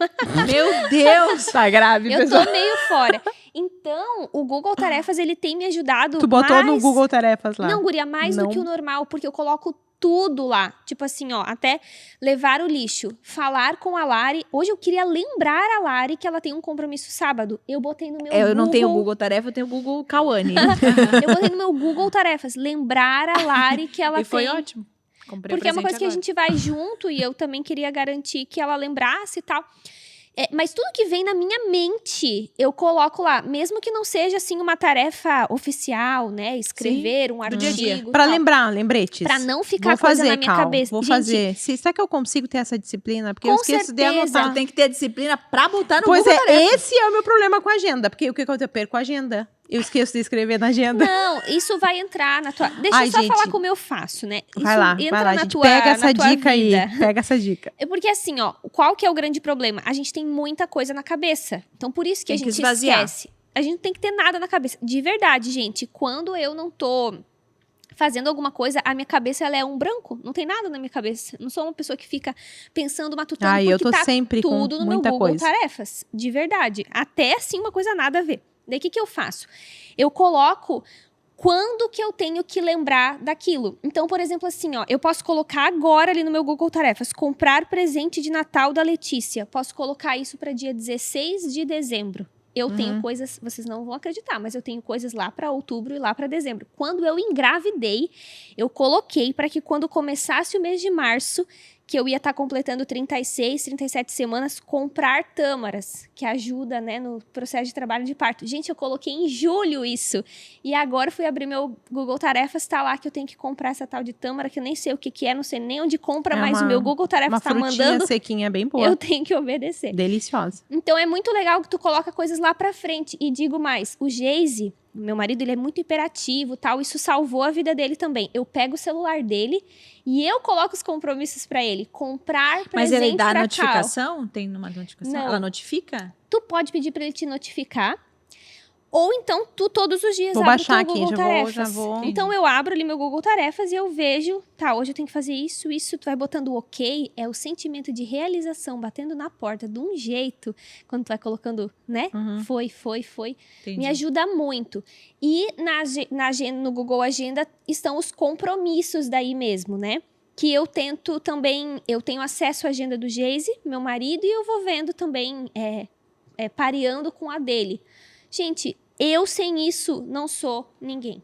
Meu Deus! Tá grave, Eu pessoal. tô meio fora. Então, o Google Tarefas, ele tem me ajudado Tu botou mais... no Google Tarefas lá? Não, guria, mais do que o normal, porque eu coloco tudo lá. Tipo assim, ó, até levar o lixo, falar com a Lari. Hoje eu queria lembrar a Lari que ela tem um compromisso sábado. Eu botei no meu Google... Eu não tenho o Google Tarefa, eu tenho o Google Kawane. Eu botei no meu Google Tarefas, lembrar a Lari que ela E foi tem... ótimo. Comprei Porque é uma presente coisa que a agora. gente vai junto e eu também queria garantir que ela lembrasse e tal. Mas tudo que vem na minha mente, eu coloco lá. Mesmo que não seja, assim, uma tarefa oficial, né? Escrever um dia a dia. artigo. Pra tal. lembrar, lembretes. Pra não ficar Vou coisa fazer, na minha Cal, cabeça. Vou Gente, fazer. Será que eu consigo ter essa disciplina? Porque eu Com esqueço de certeza. anotar. Você tem que ter a disciplina pra botar no Pois Google é, Tarefa. esse é o meu problema com a agenda. Porque o que eu perco a agenda? Eu esqueço de escrever na agenda. Não, isso vai entrar na tua... Deixa Ai, eu só gente. falar como eu faço, né? Isso Vai lá, entra na gente. tua, Pega essa na tua dica vida. aí. Pega essa dica. É porque assim, ó, qual que é o grande problema? A gente tem muita coisa na cabeça. Então, por isso que Tem a que gente esvaziar. esquece. A gente não tem que ter nada na cabeça. De verdade, gente, quando eu não tô fazendo alguma coisa, a minha cabeça, ela é um branco. Não tem nada na minha cabeça. Não sou uma pessoa que fica pensando, matutando, Ai, porque eu tô tá sempre com tudo no meu muita Google coisa. Tarefas. De verdade. Até, assim, uma coisa nada a ver. Daí, o que eu faço? Eu coloco... Quando que eu tenho que lembrar daquilo? Então, por exemplo, assim, ó, eu posso colocar agora ali no meu Google Tarefas, comprar presente de Natal da Letícia. Posso colocar isso para dia 16 de dezembro. Eu tenho coisas, vocês não vão acreditar, mas eu tenho coisas lá para outubro e lá para dezembro. Quando eu engravidei, eu coloquei para que quando começasse o mês de março, que eu ia estar completando 36, 37 semanas, comprar tâmaras, que ajuda, né, no processo de trabalho de parto. Gente, eu coloquei em julho isso. E agora eu fui abrir meu Google Tarefas, tá lá que eu tenho que comprar essa tal de tâmara, que eu nem sei o que é, não sei nem onde compra, mas o meu Google Tarefas tá Uma frutinha mandando, sequinha bem boa. eu tenho que obedecer. Deliciosa. Então é muito legal que tu coloca coisas lá pra frente. E digo mais, o Geise, meu marido, ele é muito hiperativo, tal, isso salvou a vida dele também. Eu pego o celular dele e eu coloco os compromissos pra ele. Comprar presente Mas ele dá pra notificação? Tem uma notificação? Não. Ela notifica? Tu pode pedir pra ele te notificar. Ou então, tu todos os dias Vou abre baixar o teu aqui, Google já vou- Tarefas. já vou. Então, eu abro ali meu Google Tarefas e eu vejo, tá, hoje eu tenho que fazer isso, tu vai botando o ok, é o sentimento de realização batendo na porta de um jeito, quando tu vai colocando, né, foi, Entendi. me ajuda muito. E na agenda, no Google Agenda estão os compromissos daí mesmo, né? Que eu tento também, eu tenho acesso à agenda do Geise, meu marido, e eu vou vendo também, pareando com a dele. Gente, eu sem isso não sou ninguém.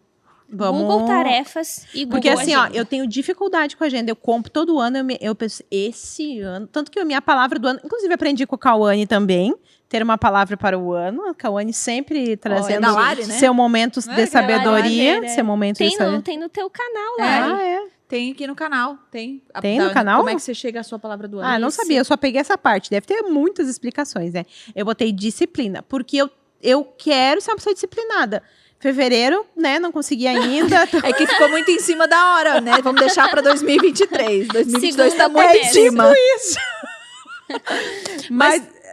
Google Tarefas e Google Porque assim, ó, Agenda. eu tenho dificuldade com a agenda. Eu compro todo ano, eu penso, esse ano... Tanto que a minha palavra do ano... Inclusive, aprendi com o Cauane também. Ter uma palavra para o ano. A Cauane sempre trazendo da Lari, né? seu momento Não é de aquela sabedoria. Lari, Seu momento de sabedoria. Tem no teu canal, Lari. Ah, é? Tem aqui no canal. Tem. Tem no canal? Como é que você chega à sua palavra do ano? Ah, não Isso. sabia. Eu só peguei essa parte. Deve ter muitas explicações, né? Eu botei disciplina. Porque eu quero ser uma pessoa disciplinada. Fevereiro, né? Não consegui ainda. É que ficou muito em cima da hora, né? Vamos deixar pra 2023. 2022 tá muito em cima. Isso.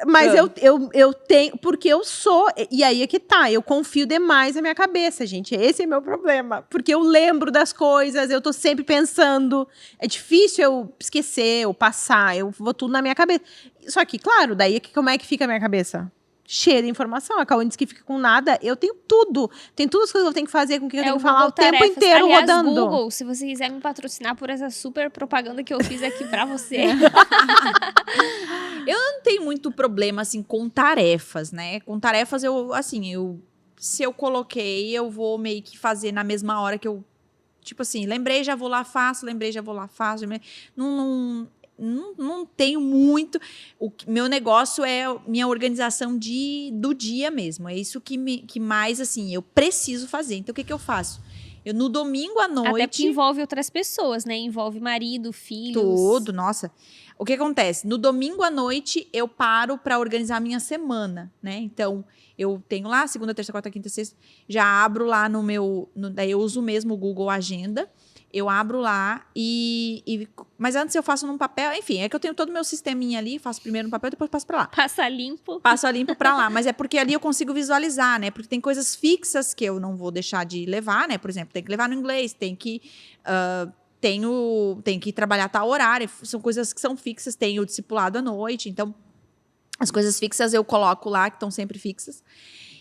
Mas eu tenho, porque eu sou, e aí é que tá, eu confio demais na minha cabeça, gente, esse é meu problema, porque eu lembro das coisas, eu tô sempre pensando, é difícil eu esquecer, eu passar, eu vou tudo na minha cabeça, só que, claro, daí como é que fica a minha cabeça? Cheia de informação, a Cauã diz que fica com nada, eu tenho tudo as coisas que eu tenho que fazer, com o que eu tenho que falar o tempo inteiro. Aliás, rodando. Google, se você quiser me patrocinar por essa super propaganda que eu fiz aqui pra você. Eu não tenho muito problema, assim, com tarefas, né? Com tarefas, se eu coloquei, eu vou meio que fazer na mesma hora que eu, tipo assim, lembrei, já vou lá, faço, lembrei, já vou lá, faço. Não tenho muito. Meu negócio é minha organização do dia mesmo. É isso que mais, assim, eu preciso fazer. Então, o que eu faço? No domingo à noite... Até porque envolve outras pessoas, né? Envolve marido, filhos... Tudo, nossa. O que acontece? No domingo à noite, eu paro para organizar a minha semana, né? Então, eu tenho lá, segunda, terça, quarta, quinta, sexta... Já abro lá daí eu uso mesmo o Google Agenda... Eu abro lá mas antes eu faço num papel, enfim, é que eu tenho todo o meu sisteminha ali, faço primeiro no papel, depois passo pra lá. Passa limpo. Passo a limpo pra lá, mas é porque ali eu consigo visualizar, né? Porque tem coisas fixas que eu não vou deixar de levar, né? Por exemplo, tem que levar no inglês, tem que trabalhar tal horário, são coisas que são fixas, tem o discipulado à noite, então as coisas fixas eu coloco lá, que estão sempre fixas,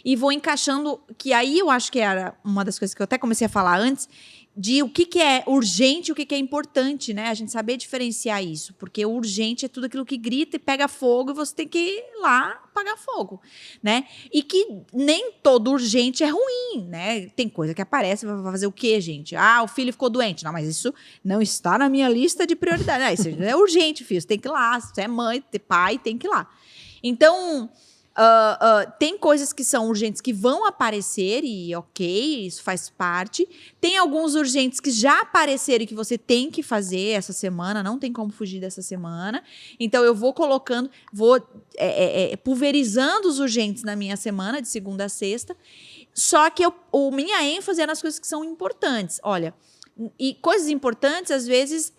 e vou encaixando, que aí eu acho que era uma das coisas que eu até comecei a falar antes, de o que é urgente e o que é importante, né? A gente saber diferenciar isso, porque o urgente é tudo aquilo que grita e pega fogo e você tem que ir lá apagar fogo, né? E que nem todo urgente é ruim, né? Tem coisa que aparece, vai fazer o quê, gente? O filho ficou doente. Não, mas isso não está na minha lista de prioridades. Isso é urgente, filho, você tem que ir lá. Se você é mãe, pai, tem que ir lá. Então... tem coisas que são urgentes que vão aparecer e ok, isso faz parte. Tem alguns urgentes que já apareceram e que você tem que fazer essa semana, não tem como fugir dessa semana. Então eu vou colocando, pulverizando os urgentes na minha semana, de segunda a sexta. Só que minha ênfase é nas coisas que são importantes. Olha, e coisas importantes às vezes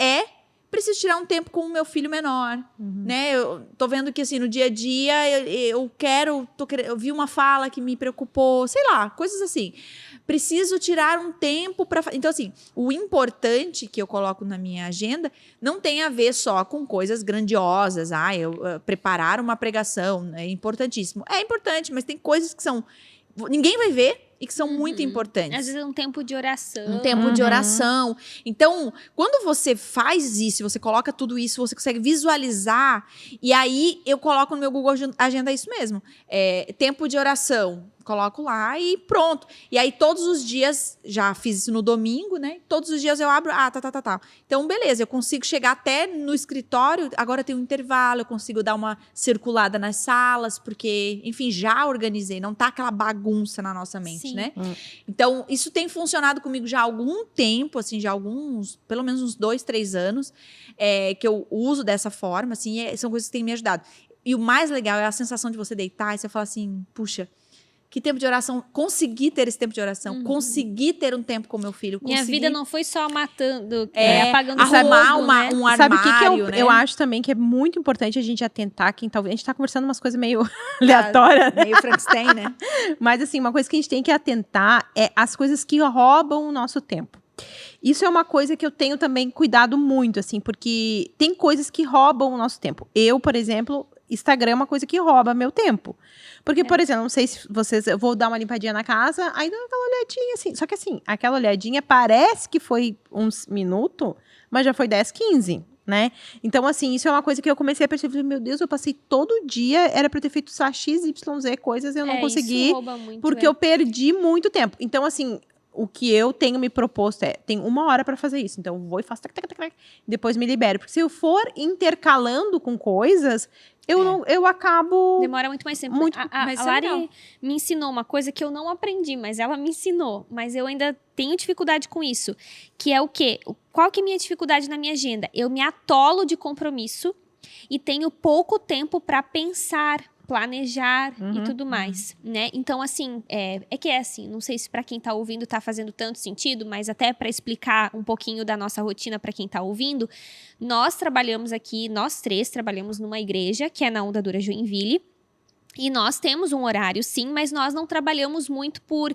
preciso tirar um tempo com o meu filho menor, né? Eu tô vendo que, assim, no dia a dia, eu vi uma fala que me preocupou, sei lá, coisas assim. Preciso tirar um tempo para... Então, assim, o importante que eu coloco na minha agenda não tem a ver só com coisas grandiosas. Preparar uma pregação é importantíssimo. É importante, mas tem coisas que ninguém vai ver, e que são muito importantes. Às vezes é um tempo de oração. Um tempo de oração. Então, quando você faz isso, você coloca tudo isso, você consegue visualizar, e aí eu coloco no meu Google Agenda isso mesmo. Tempo de oração. Coloco lá e pronto. E aí, todos os dias, já fiz isso no domingo, né? Todos os dias eu abro, tá. Então, beleza, eu consigo chegar até no escritório, agora tem um intervalo, eu consigo dar uma circulada nas salas, porque, enfim, já organizei, não tá aquela bagunça na nossa mente, Sim. né? Então, isso tem funcionado comigo já há algum tempo, assim, pelo menos uns 2, 3 anos, que eu uso dessa forma, assim, são coisas que têm me ajudado. E o mais legal é a sensação de você deitar e você falar assim, puxa, que tempo de oração, consegui ter esse tempo de oração, consegui ter um tempo com meu filho. Minha vida não foi só matando, apagando arrumar fogo, né? um armário, sabe o que né? eu acho também que é muito importante a gente atentar, a gente tá conversando umas coisas meio aleatórias, meio Frankenstein, né? Mas assim, uma coisa que a gente tem que atentar é as coisas que roubam o nosso tempo. Isso é uma coisa que eu tenho também cuidado muito, assim, porque tem coisas que roubam o nosso tempo. Eu, por exemplo, Instagram é uma coisa que rouba meu tempo. Porque, por exemplo, não sei se vocês... Eu vou dar uma limpadinha na casa, aí dá aquela olhadinha, assim. Só que, assim, aquela olhadinha parece que foi uns minutos, mas já foi 10, 15, né? Então, assim, isso é uma coisa que eu comecei a perceber. Meu Deus, eu passei todo dia, era pra eu ter feito X, Y, Z coisas, eu não consegui. Isso rouba muito, porque eu perdi muito tempo. Então, assim... O que eu tenho me proposto tem 1 hora pra fazer isso. Então, eu vou e faço depois me libero. Porque se eu for intercalando com coisas, eu acabo... Demora muito mais tempo. Mas a Lari me ensinou uma coisa que eu não aprendi, mas ela me ensinou. Mas eu ainda tenho dificuldade com isso. Que é o quê? Qual que é a minha dificuldade na minha agenda? Eu me atolo de compromisso e tenho pouco tempo pra pensar. planejar e tudo mais, né? Então, assim, assim, não sei se para quem tá ouvindo tá fazendo tanto sentido, mas até para explicar um pouquinho da nossa rotina para quem tá ouvindo, nós três trabalhamos numa igreja, que é na Onda Dura Joinville, e nós temos um horário, sim, mas nós não trabalhamos muito por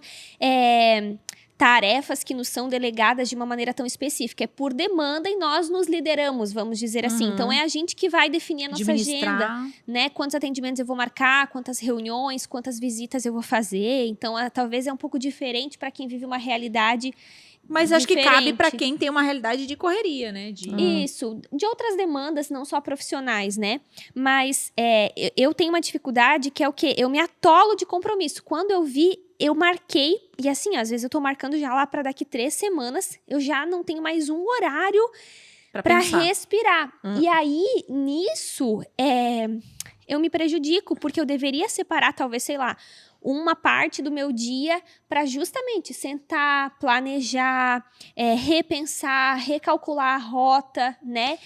tarefas que nos são delegadas de uma maneira tão específica. É por demanda e nós nos lideramos, vamos dizer assim. Então, é a gente que vai definir a nossa agenda, né? Quantos atendimentos eu vou marcar, quantas reuniões, quantas visitas eu vou fazer. Então, talvez é um pouco diferente para quem vive uma realidade Mas acho que cabe para quem tem uma realidade de correria, né? Isso, de outras demandas, não só profissionais, né? Mas eu tenho uma dificuldade que é o quê? Eu me atolo de compromisso. Quando eu marquei, e assim, às vezes eu tô marcando já lá para daqui 3 semanas, eu já não tenho mais um horário para respirar. E aí, nisso, eu me prejudico, porque eu deveria separar, talvez, sei lá, uma parte do meu dia para justamente sentar, planejar, repensar, recalcular a rota, né?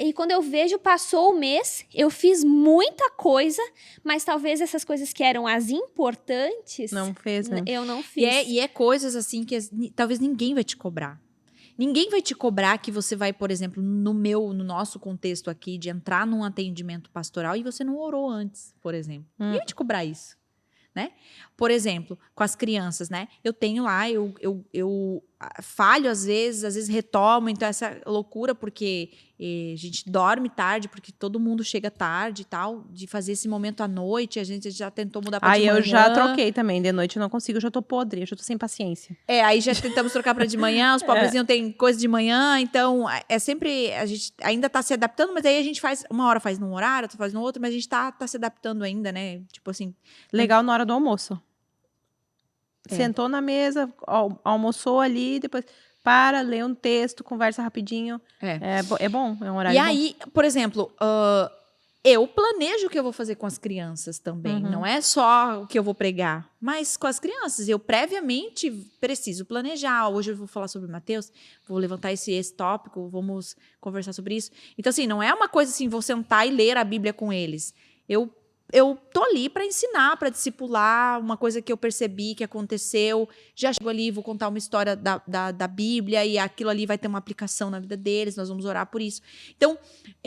E quando eu vejo, passou o mês, eu fiz muita coisa, mas talvez essas coisas que eram as importantes... Não fez, né? Eu não fiz. E é coisas assim que talvez ninguém vai te cobrar. Ninguém vai te cobrar que você vai, por exemplo, no nosso contexto aqui, de entrar num atendimento pastoral e você não orou antes, por exemplo. Ninguém vai te cobrar isso. Né? Por exemplo, com as crianças, né? Eu tenho lá, eu falho às vezes retomo, então essa loucura, porque a gente dorme tarde, porque todo mundo chega tarde e tal, de fazer esse momento à noite, a gente já tentou mudar pra de manhã. Aí eu já troquei também, de noite eu não consigo, eu já tô podre, eu já tô sem paciência. Aí já tentamos trocar pra de manhã, os pobrezinhos têm coisa de manhã, então é sempre, a gente ainda tá se adaptando, mas aí a gente faz, uma hora faz num horário, outra faz no outro, mas a gente tá se adaptando ainda, né? Tipo assim... Legal na hora do almoço. Sentou na mesa, almoçou ali, depois lê um texto, conversa rapidinho. É bom, é um horário bom. E aí, por exemplo, eu planejo o que eu vou fazer com as crianças também. Não é só o que eu vou pregar, mas com as crianças. Eu previamente preciso planejar. Hoje eu vou falar sobre Mateus, vou levantar esse tópico, vamos conversar sobre isso. Então, assim, não é uma coisa assim, vou sentar e ler a Bíblia com eles. Eu tô ali para ensinar, para discipular, uma coisa que eu percebi que aconteceu. Já chego ali, vou contar uma história da Bíblia e aquilo ali vai ter uma aplicação na vida deles, nós vamos orar por isso. Então,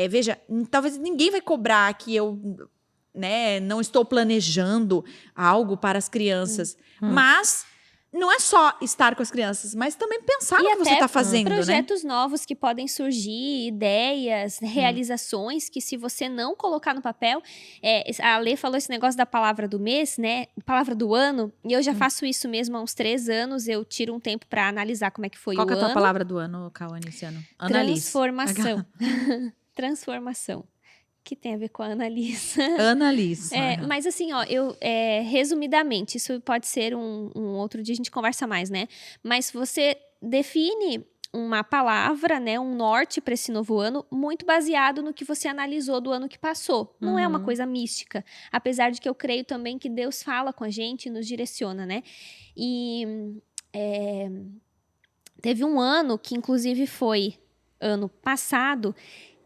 veja, talvez ninguém vai cobrar que eu, né, não estou planejando algo para as crianças, mas... Não é só estar com as crianças, mas também pensar no que você está fazendo, projetos novos que podem surgir, ideias, realizações que se você não colocar no papel... a Lê falou esse negócio da palavra do mês, né? Palavra do ano. E eu já faço isso mesmo há uns 3 anos. Eu tiro um tempo para analisar como é que foi o ano. Qual que é a tua palavra do ano, Cauane, esse ano? Transformação. Transformação. Que tem a ver com a Annalisa. Annalisa. Mas assim, resumidamente, isso pode ser um outro dia a gente conversa mais, né? Mas você define uma palavra, né, um norte para esse novo ano, muito baseado no que você analisou do ano que passou. Não é uma coisa mística, apesar de que eu creio também que Deus fala com a gente e nos direciona, né? E teve um ano que, inclusive, foi ano passado,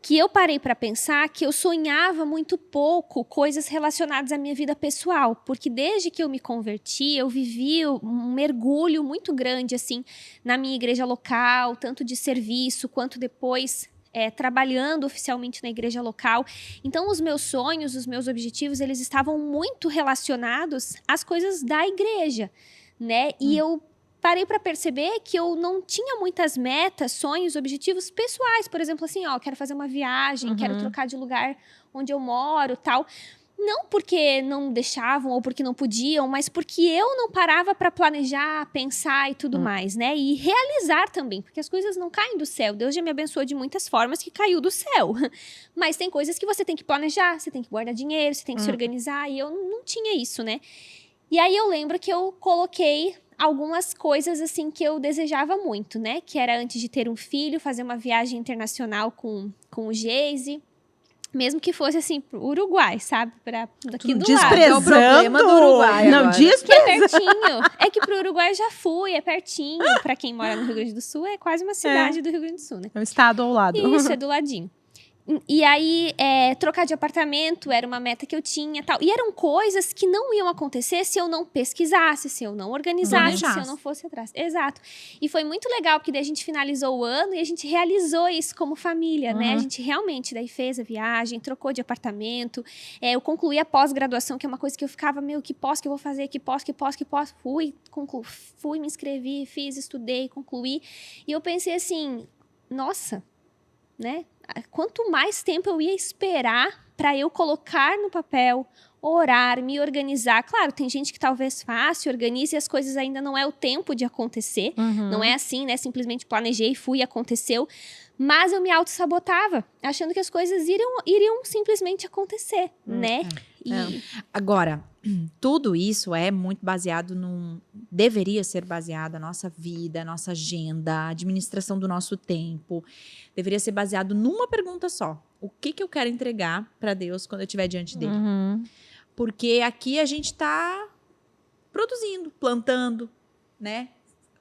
que eu parei para pensar que eu sonhava muito pouco coisas relacionadas à minha vida pessoal, porque desde que eu me converti, eu vivi um mergulho muito grande, assim, na minha igreja local, tanto de serviço, quanto depois trabalhando oficialmente na igreja local. Então, os meus sonhos, os meus objetivos, eles estavam muito relacionados às coisas da igreja, né? E eu parei para perceber que eu não tinha muitas metas, sonhos, objetivos pessoais. Por exemplo, assim, quero fazer uma viagem, quero trocar de lugar onde eu moro, tal. Não porque não deixavam ou porque não podiam, mas porque eu não parava para planejar, pensar e tudo mais, né? E realizar também, porque as coisas não caem do céu. Deus já me abençoou de muitas formas que caiu do céu. Mas tem coisas que você tem que planejar, você tem que guardar dinheiro, você tem que se organizar. E eu não tinha isso, né? E aí eu lembro que eu coloquei algumas coisas, assim, que eu desejava muito, né? Que era, antes de ter um filho, fazer uma viagem internacional com o Geise. Mesmo que fosse, assim, pro Uruguai, sabe? Daqui do lado. É o problema do Uruguai. Não, desprezando. É pertinho. É que pro Uruguai eu já fui, é pertinho. Pra quem mora no Rio Grande do Sul, é quase uma cidade do Rio Grande do Sul, né? É um estado ao lado. Isso, é do ladinho. E aí, trocar de apartamento era uma meta que eu tinha, tal. E eram coisas que não iam acontecer se eu não pesquisasse, se eu não organizasse, se eu não fosse atrás. Exato. E foi muito legal, porque daí a gente finalizou o ano e a gente realizou isso como família, né? A gente realmente daí fez a viagem, trocou de apartamento. Eu concluí a pós-graduação, que é uma coisa que eu ficava, que pós que eu vou fazer, que pós. Fui, me inscrevi, fiz, estudei, concluí. E eu pensei assim, nossa, né? Quanto mais tempo eu ia esperar para eu colocar no papel, orar, me organizar. Claro, tem gente que talvez faça, organize e as coisas ainda não é o tempo de acontecer. Não é assim, né? Simplesmente planejei, fui e aconteceu. Mas eu me auto-sabotava, achando que as coisas iriam simplesmente acontecer, né? Agora, tudo isso é muito baseado deveria ser baseado a nossa vida, a nossa agenda, a administração do nosso tempo. Deveria ser baseado numa pergunta só. O que eu quero entregar para Deus quando eu estiver diante dele? Porque aqui a gente está produzindo, plantando, né?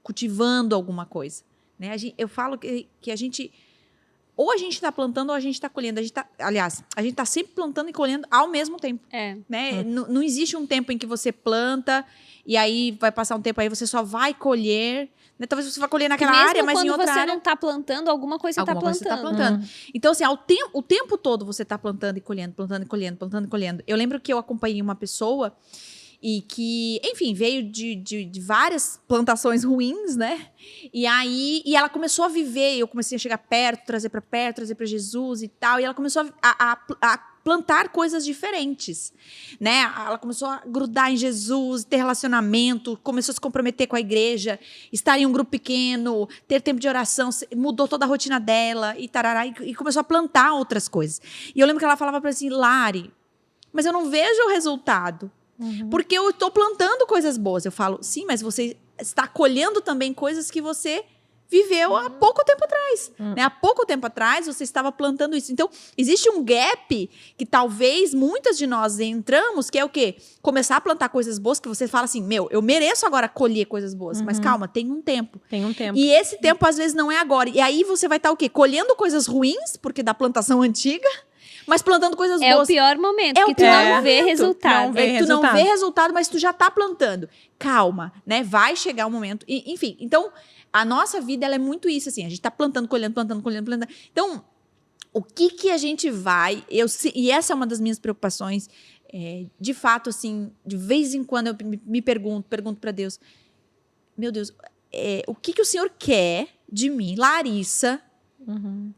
Cultivando alguma coisa. Né? Eu falo que a gente... Ou a gente está plantando ou a gente está colhendo. Aliás, a gente está sempre plantando e colhendo ao mesmo tempo. Né? Não existe um tempo em que você planta e aí vai passar um tempo aí você só vai colher. Né? Talvez você vá colher naquela área, mas em outra área... quando você não está plantando, alguma coisa você está plantando. Então, assim, o tempo todo você está plantando e colhendo, plantando e colhendo, plantando e colhendo. Eu lembro que eu acompanhei uma pessoa e que, enfim, veio de várias plantações ruins, né? E ela começou a viver, eu comecei a chegar perto, trazer para Jesus e tal, e ela começou a plantar coisas diferentes, né? Ela começou a grudar em Jesus, ter relacionamento, começou a se comprometer com a igreja, estar em um grupo pequeno, ter tempo de oração, mudou toda a rotina dela e tarará, e começou a plantar outras coisas. E eu lembro que ela falava para assim, Lari, mas eu não vejo o resultado. Porque eu estou plantando coisas boas. Eu falo, sim, mas você está colhendo também coisas que você viveu há pouco tempo atrás. Né? Há pouco tempo atrás você estava plantando isso. Então, existe um gap que talvez muitas de nós entramos, que é o quê? Começar a plantar coisas boas que você fala assim, eu mereço agora colher coisas boas. Mas calma, tem um tempo. Tem um tempo. E esse tempo, às vezes, não é agora. E aí você vai estar o quê? Colhendo coisas ruins, porque da plantação antiga... Mas plantando coisas boas. É o pior momento, que tu não vê resultado. Tu não vê resultado, mas tu já tá plantando. Calma, né? Vai chegar um momento. Enfim, então, a nossa vida, ela é muito isso, assim. A gente tá plantando, colhendo, plantando, colhendo, plantando. Então, o que a gente vai... E essa é uma das minhas preocupações. De fato, assim, de vez em quando eu me pergunto para Deus. Meu Deus, o que o Senhor quer de mim, Larissa...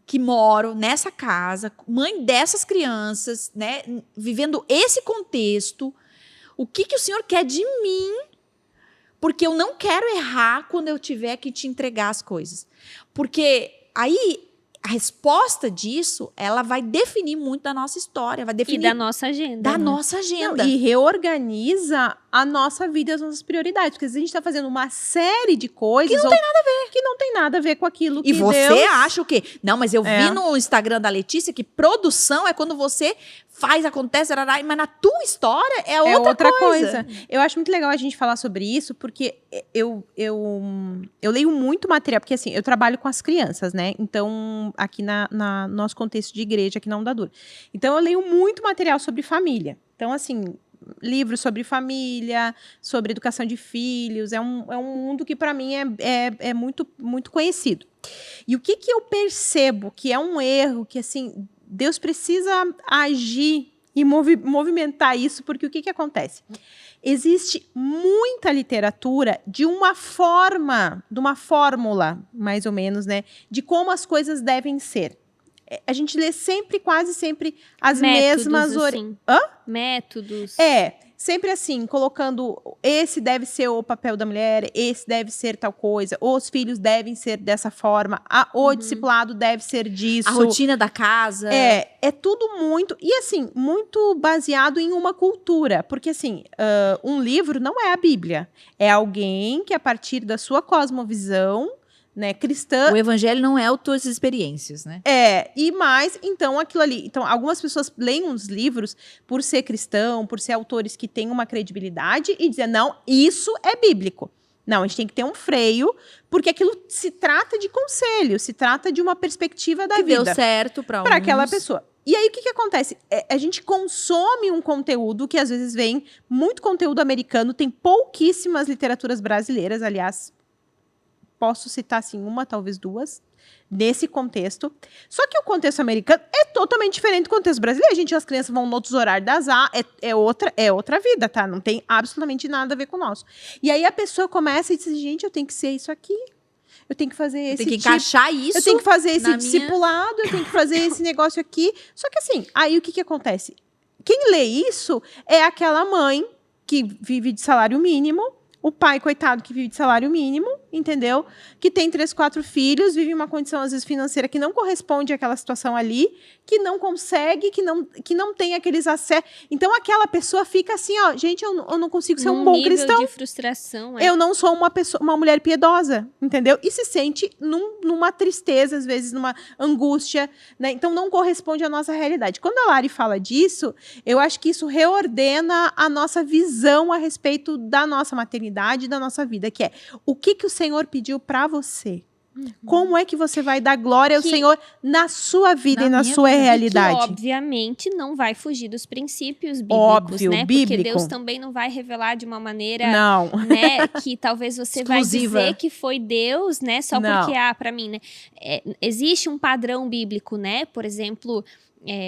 que moro nessa casa, mãe dessas crianças, né, vivendo esse contexto, o que o Senhor quer de mim, porque eu não quero errar quando eu tiver que te entregar as coisas. Porque aí a resposta disso, ela vai definir muito da nossa história, vai definir... E da nossa agenda. Da nossa agenda. Não, e reorganiza a nossa vida e as nossas prioridades. Porque a gente está fazendo uma série de coisas... Que não tem nada a ver. Que não tem nada a ver com aquilo que E você Deus... acha o quê? Não, mas eu vi no Instagram da Letícia que produção é quando você faz, acontece, mas na tua história é outra coisa. Eu acho muito legal a gente falar sobre isso, porque eu leio muito material, porque assim, eu trabalho com as crianças, né? Então, aqui na nosso contexto de igreja, aqui na Onda Dura. Então, eu leio muito material sobre família. Então, assim, livros sobre família, sobre educação de filhos, é um mundo que para mim é muito, muito conhecido. E o que eu percebo que é um erro, que assim, Deus precisa agir e movimentar isso, porque o que acontece? Existe muita literatura de uma fórmula, mais ou menos, né, de como as coisas devem ser. A gente lê quase sempre as mesmas... Assim. Métodos. Sempre assim, colocando, esse deve ser o papel da mulher, esse deve ser tal coisa, os filhos devem ser dessa forma, o discipulado deve ser disso. A rotina da casa. É tudo muito, e assim, muito baseado em uma cultura, porque assim, um livro não é a Bíblia, é alguém que a partir da sua cosmovisão, né, cristã. O evangelho não é as tuas experiências, né? E mais, então, aquilo ali. Então, algumas pessoas leem uns livros por ser cristão, por ser autores que têm uma credibilidade e dizem, não, isso é bíblico. Não, a gente tem que ter um freio, porque aquilo se trata de conselho, se trata de uma perspectiva da Que vida. deu certo pra Para aquela uns. pessoa. E aí, o que acontece? A gente consome um conteúdo que às vezes vem, muito conteúdo americano, tem pouquíssimas literaturas brasileiras, aliás, posso citar assim, uma, talvez duas, nesse contexto. Só que o contexto americano é totalmente diferente do contexto brasileiro. Gente, as crianças vão em outros horários das é outra vida, tá? Não tem absolutamente nada a ver com o nosso. E aí a pessoa começa e diz, gente, eu tenho que ser isso aqui. Eu tenho que fazer esse Tem que encaixar isso. Eu tenho que fazer esse na discipulado, eu tenho que fazer esse negócio aqui. Só que assim, aí o que acontece? Quem lê isso é aquela mãe que vive de salário mínimo, o pai, coitado, que vive de salário mínimo, entendeu? Que tem 3, 4 filhos, vive em uma condição, às vezes, financeira que não corresponde àquela situação ali, que não consegue, que não tem aqueles acessos. Então, aquela pessoa fica assim, ó, gente, eu não consigo ser um bom cristão. De frustração. Eu não sou uma mulher piedosa, entendeu? E se sente numa tristeza, às vezes, numa angústia, né? Então, não corresponde à nossa realidade. Quando a Lari fala disso, eu acho que isso reordena a nossa visão a respeito da nossa maternidade, da nossa vida, que é o que o Senhor pediu para você? Como é que você vai dar glória ao Senhor na sua vida e na sua realidade? Que, obviamente, não vai fugir dos princípios bíblicos, óbvio, né? bíblico. Porque Deus também não vai revelar de uma maneira, não. né? Que talvez você exclusiva. Vai dizer que foi Deus, né? Só não. porque, para mim, né? Existe um padrão bíblico, né? Por exemplo,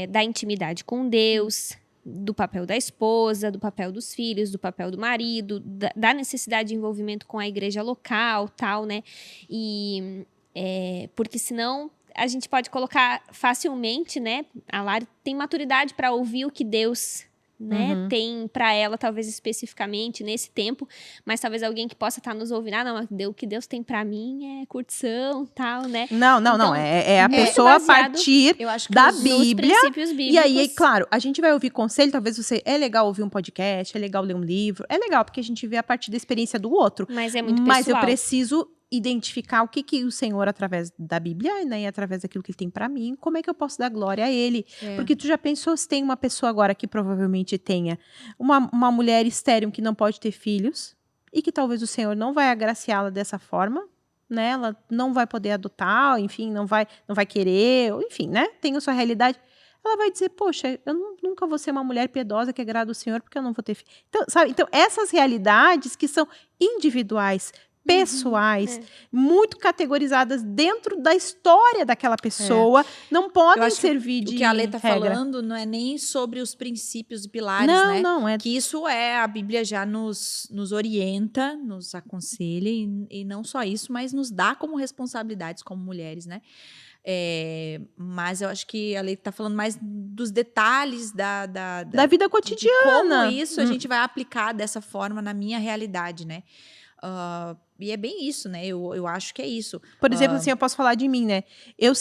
da intimidade com Deus, do papel da esposa, do papel dos filhos, do papel do marido, da necessidade de envolvimento com a igreja local, tal, né? E porque senão a gente pode colocar facilmente, né? A Lari tem maturidade para ouvir o que Deus, né, tem para ela, talvez especificamente nesse tempo, mas talvez alguém que possa estar nos ouvindo, não, o que Deus tem para mim é curtição, tal, né? Não, é a pessoa a partir da Bíblia, e aí, claro, a gente vai ouvir conselho, talvez é legal ouvir um podcast, é legal ler um livro, é legal, porque a gente vê a partir da experiência do outro, mas é muito pessoal. Mas eu preciso identificar o que o Senhor, através da Bíblia, né, e através daquilo que Ele tem para mim, como é que eu posso dar glória a Ele? Porque tu já pensou se tem uma pessoa agora que provavelmente tenha uma mulher estéril que não pode ter filhos e que talvez o Senhor não vai agraciá-la dessa forma, né? Ela não vai poder adotar, enfim, não vai querer, enfim, né? Tem a sua realidade. Ela vai dizer, poxa, eu nunca vou ser uma mulher piedosa que agrada o Senhor porque eu não vou ter filho. Então, sabe? Então, essas realidades que são individuais, pessoais, muito categorizadas dentro da história daquela pessoa, não podem servir de o que a Lê tá regra. falando não é nem sobre os princípios e pilares, né? Não, é que isso a Bíblia já nos orienta, nos aconselha, e não só isso, mas nos dá como responsabilidades como mulheres, né? Mas eu acho que a Lei tá falando mais dos detalhes da vida cotidiana. De como isso a gente vai aplicar dessa forma na minha realidade, né? E é bem isso, né? Eu acho que é isso. Por exemplo, assim, eu posso falar de mim, né? Eu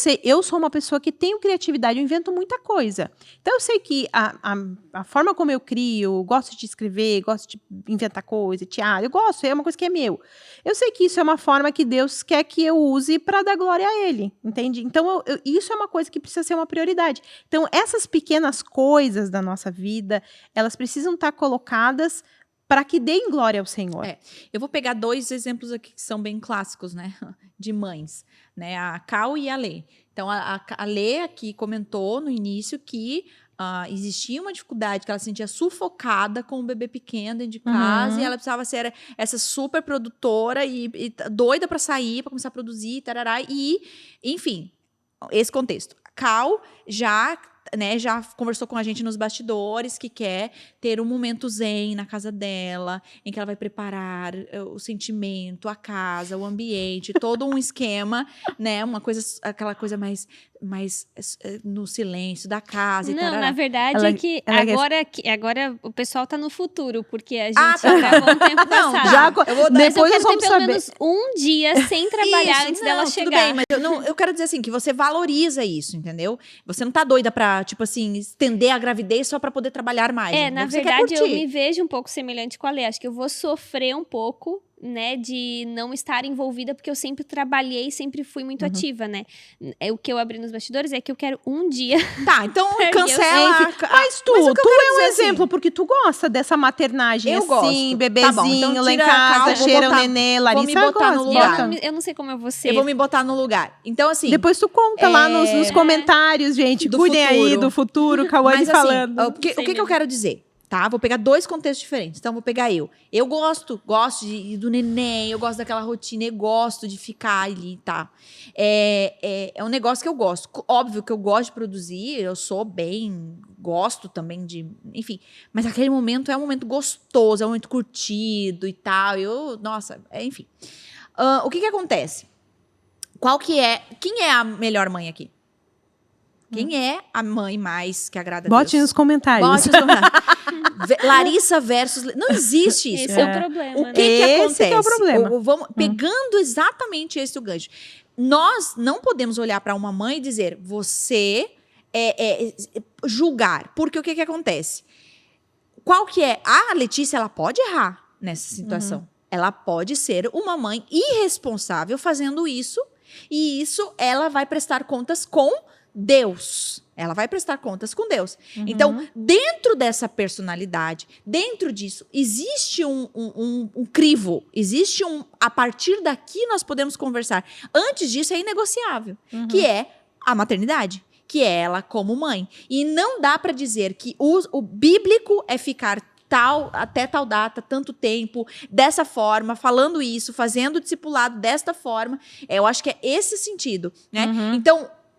sou uma pessoa que tenho criatividade, eu invento muita coisa. Então, eu sei que a forma como eu crio, gosto de escrever, gosto de inventar coisa, teatro, eu gosto, é uma coisa que é meu. Eu sei que isso é uma forma que Deus quer que eu use para dar glória a Ele, entende? Então, isso é uma coisa que precisa ser uma prioridade. Então, essas pequenas coisas da nossa vida, elas precisam estar colocadas para que deem glória ao Senhor. Eu vou pegar 2 exemplos aqui que são bem clássicos, né? De mães, né? A Cal e a Lê. Então, a Lê aqui comentou no início que existia uma dificuldade, que ela se sentia sufocada com o bebê pequeno dentro de casa, e ela precisava ser essa super produtora e doida para sair, para começar a produzir, tarará, e, enfim, esse contexto. A Cal já conversou com a gente nos bastidores que quer ter um momento zen na casa dela, em que ela vai preparar o sentimento, a casa, o ambiente, todo um esquema, né? Aquela coisa mais no silêncio da casa e tal. Não, na verdade agora o pessoal tá no futuro, porque a gente gravou um tempo passado. Depois eu quero ter pelo saber. Menos um dia sem trabalhar antes dela chegar. Tudo bem, mas eu quero dizer assim, que você valoriza isso, entendeu? Você não tá doida pra, tipo assim, estender a gravidez só pra poder trabalhar mais. Na verdade, eu me vejo um pouco semelhante com a Lê. Acho que eu vou sofrer um pouco, né, de não estar envolvida, porque eu sempre trabalhei, sempre fui muito ativa, né? O que eu abri nos bastidores é que eu quero um dia... Tá, então cancela. Mas tu é um exemplo, porque tu gosta dessa maternagem eu assim, gosto. bebezinho, Tá bom, então lá em casa, cheira o nenê, Larissa me botar no lugar. Eu não sei como é você. Eu vou me botar no lugar. Então, assim... Depois tu conta lá nos comentários, gente. Cuidem aí do futuro, Cauane falando. O que eu quero dizer? Tá? Vou pegar 2 contextos diferentes. Então, vou pegar eu. Eu gosto do neném, eu gosto daquela rotina, eu gosto de ficar ali, tá? É um negócio que eu gosto. Óbvio que eu gosto de produzir, eu sou bem... Gosto também de... Enfim. Mas aquele momento é um momento gostoso, é um momento curtido e tal. Enfim. O que acontece? Quem é a melhor mãe aqui? Quem é a mãe mais que agrada a Deus? Bote nos comentários. Larissa versus... Não existe isso. Esse é o problema. O que acontece? É o problema. Pegando exatamente esse o gancho. Nós não podemos olhar para uma mãe e dizer, você julgar. Porque o que acontece? Qual que é? A Letícia, ela pode errar nessa situação. Ela pode ser uma mãe irresponsável fazendo isso. E isso ela vai prestar contas com Deus. Ela vai prestar contas com Deus. Então, dentro dessa personalidade, dentro disso, existe um crivo. Existe a partir daqui nós podemos conversar. Antes disso é inegociável. Que é a maternidade. Que é ela como mãe. E não dá para dizer que o bíblico é ficar até tal data, tanto tempo, dessa forma, falando isso, fazendo o discipulado desta forma. Eu acho que é esse sentido, né?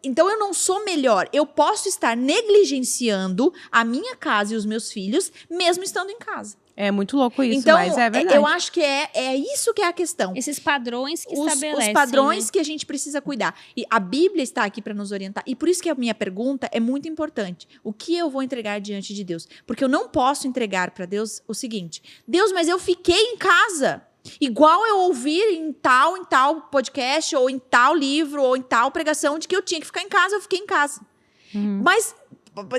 Então eu não sou melhor. Eu posso estar negligenciando a minha casa e os meus filhos, mesmo estando em casa. É muito louco isso, então, mas é verdade. Eu acho que é isso que é a questão. Esses padrões que estabelecem. Os padrões, né? que a gente precisa cuidar. E a Bíblia está aqui para nos orientar. E por isso que a minha pergunta é muito importante. O que eu vou entregar diante de Deus? Porque eu não posso entregar para Deus o seguinte. Deus, mas eu fiquei em casa. Igual eu ouvi em tal podcast, ou em tal livro, ou em tal pregação, de que eu tinha que ficar em casa, eu fiquei em casa. Mas...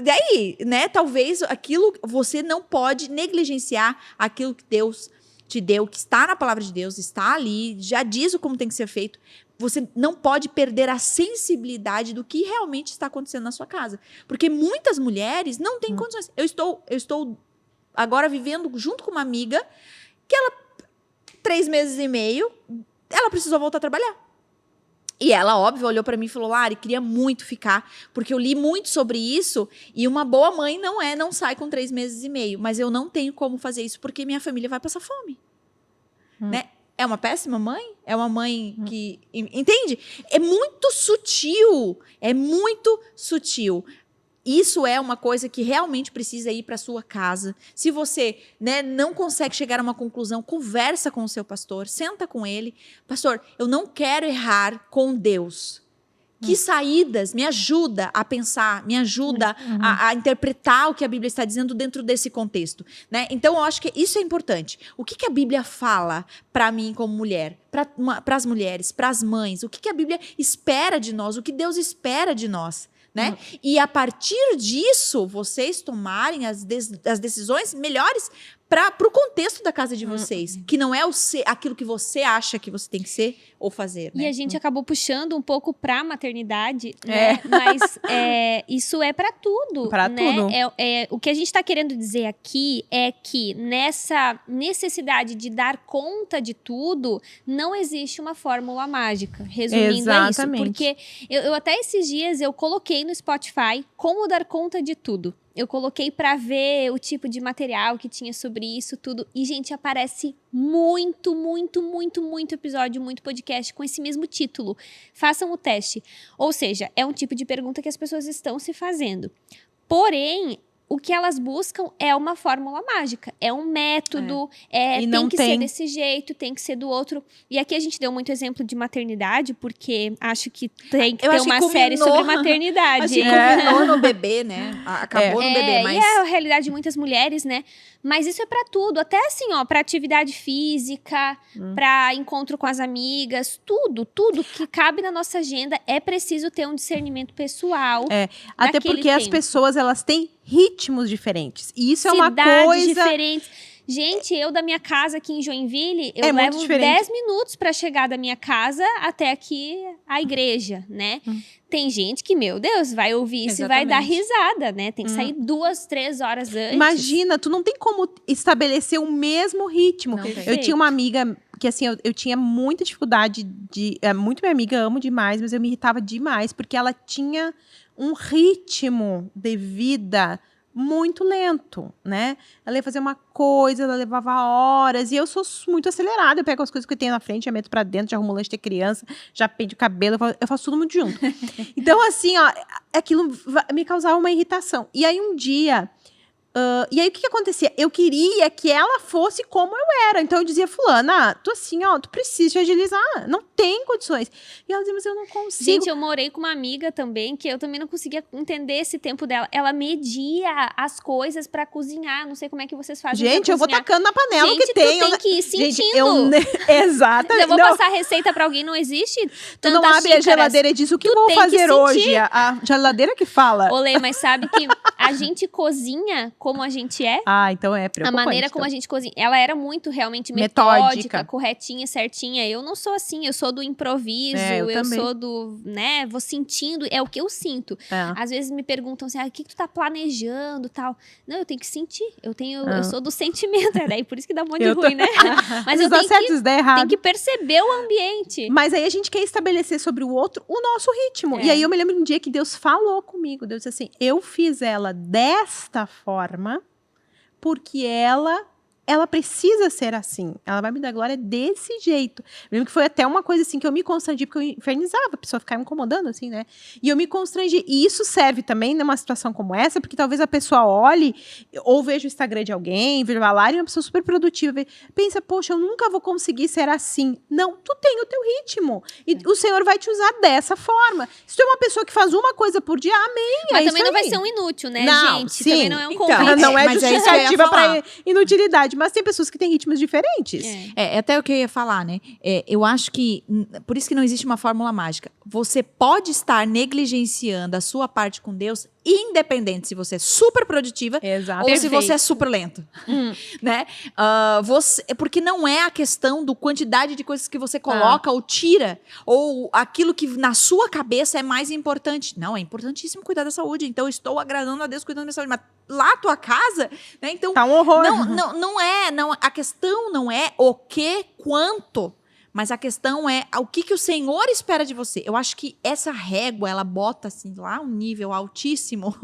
daí, né, talvez você não pode negligenciar aquilo que Deus te deu, que está na palavra de Deus, está ali, já diz como tem que ser feito. Você não pode perder a sensibilidade do que realmente está acontecendo na sua casa. Porque muitas mulheres não têm condições. Eu estou agora vivendo junto com uma amiga que ela, 3 meses e meio, ela precisou voltar a trabalhar. E ela, óbvio, olhou pra mim e falou, Lari, queria muito ficar, porque eu li muito sobre isso, e uma boa mãe não sai com 3 meses e meio, mas eu não tenho como fazer isso, porque minha família vai passar fome. Né? É uma péssima mãe? É uma mãe que... Entende? É muito sutil. Isso é uma coisa que realmente precisa ir para sua casa. Se você, né, não consegue chegar a uma conclusão, conversa com o seu pastor, senta com ele. Pastor, eu não quero errar com Deus. Que saídas? Me ajuda a pensar, me ajuda a interpretar o que a Bíblia está dizendo dentro desse contexto. Né? Então, eu acho que isso é importante. O que a Bíblia fala para mim como mulher, para as mulheres, para as mães? O que a Bíblia espera de nós? O que Deus espera de nós? Né? E a partir disso, vocês tomarem as decisões melhores para o contexto da casa de vocês, que não é aquilo que você acha que você tem que ser ou fazer. Né? E a gente acabou puxando um pouco para a maternidade, né? Mas isso é para tudo. Para né? tudo. O que a gente está querendo dizer aqui é que nessa necessidade de dar conta de tudo, não existe uma fórmula mágica. Resumindo, é isso. Porque eu até esses dias eu coloquei no Spotify como dar conta de tudo. Eu coloquei pra ver o tipo de material que tinha sobre isso tudo. E, gente, aparece muito episódio, muito podcast com esse mesmo título. Façam o teste. Ou seja, é um tipo de pergunta que as pessoas estão se fazendo. Porém, o que elas buscam é uma fórmula mágica. É um método, tem que ser desse jeito, tem que ser do outro. E aqui a gente deu muito exemplo de maternidade, porque acho que tem que ter uma série sobre maternidade. Acho que combinou no bebê, né? Acabou no bebê, mas... E é a realidade de muitas mulheres, né? Mas isso é pra tudo. Até assim, ó, pra atividade física, pra encontro com as amigas, tudo que cabe na nossa agenda, é preciso ter um discernimento pessoal. Até porque as pessoas, elas têm ritmos diferentes. E isso é uma coisa... diferentes. Gente, eu da minha casa aqui em Joinville, eu É muito levo diferente. 10 minutos pra chegar da minha casa até aqui a igreja, né? Tem gente que, meu Deus, vai ouvir isso e vai dar Exatamente. risada, né? Tem que sair 2, 3 horas antes. Imagina, tu não tem como estabelecer o mesmo ritmo. Não tem. Eu Perfeito. tinha uma amiga que, assim, eu tinha muita dificuldade de... muito minha amiga, amo demais, mas eu me irritava demais, porque ela tinha um ritmo de vida muito lento, né? Ela ia fazer uma coisa, ela levava horas, e eu sou muito acelerada, eu pego as coisas que eu tenho na frente, já meto pra dentro, já arrumo lanche de criança, já pente o cabelo, eu faço tudo muito junto. Então, assim, ó, aquilo me causava uma irritação. E aí, um dia... e aí, o que acontecia? Eu queria que ela fosse como eu era. Então, eu dizia, fulana, tu assim, ó, tu precisa te agilizar. Não tem condições. E ela dizia, mas eu não consigo. Gente, eu morei com uma amiga também, que eu também não conseguia entender esse tempo dela. Ela media as coisas pra cozinhar. Não sei como é que vocês fazem Gente, pra eu vou cozinhar. tacando na panela Gente, que tem. tu tem que ir Gente, sentindo. Exatamente. Eu vou Não, passar receita pra alguém, não existe tu não tantas abre a xícaras. geladeira e diz o que Tu vou tem que fazer sentir. hoje. A geladeira que fala. Olê, mas sabe que a gente cozinha como a gente é? Ah, então é A preocupante. maneira como a gente cozinha. Ela era muito realmente Metódica. metódica, corretinha, certinha. Eu não sou assim, eu sou do improviso, Eu também. sou do, né, vou sentindo, é o que eu sinto. É. Às vezes me perguntam assim, o que tu tá planejando, tal. Não, eu tenho que sentir, eu sou do sentimento, é daí por isso que dá um monte de Eu tô- ruim, né? Mas eu Dá tenho certo, isso dá errado. tenho que perceber o ambiente. Mas aí a gente quer estabelecer sobre o outro o nosso ritmo. É. E aí eu me lembro de um dia que Deus falou comigo. Deus disse assim, eu fiz ela desta forma porque ela precisa ser assim. Ela vai me dar glória desse jeito. Eu lembro que foi até uma coisa assim que eu me constrangi, porque eu infernizava, a pessoa ficava me incomodando assim, né? E eu me constrangi. E isso serve também numa situação como essa, porque talvez a pessoa olhe ou veja o Instagram de alguém, veja lá, e uma pessoa super produtiva, pensa, poxa, eu nunca vou conseguir ser assim. Não, tu tem o teu ritmo. E o Senhor vai te usar dessa forma. Se tu é uma pessoa que faz uma coisa por dia, amém. Mas é também isso não vai aí. ser um inútil, né, Não, gente? sim. Também não é um Então, convite. Não é mas é isso que eu ia justificativa falar. para inutilidade, mas tem pessoas que têm ritmos diferentes. É. É até o que eu ia falar, né? Eu acho que, por isso que não existe uma fórmula mágica. Você pode estar negligenciando a sua parte com Deus, independente se você é super produtiva Exato. ou se Perfeito. você é super lento, né? Porque não é a questão do quantidade de coisas que você coloca ou tira, ou aquilo que na sua cabeça é mais importante. Não, é importantíssimo cuidar da saúde, então eu estou agradando a Deus cuidando da minha saúde, mas lá a tua casa, né? Então, Tá um horror. não, a questão não é o que, quanto, mas a questão é o que o Senhor espera de você. Eu acho que essa régua, ela bota assim lá um nível altíssimo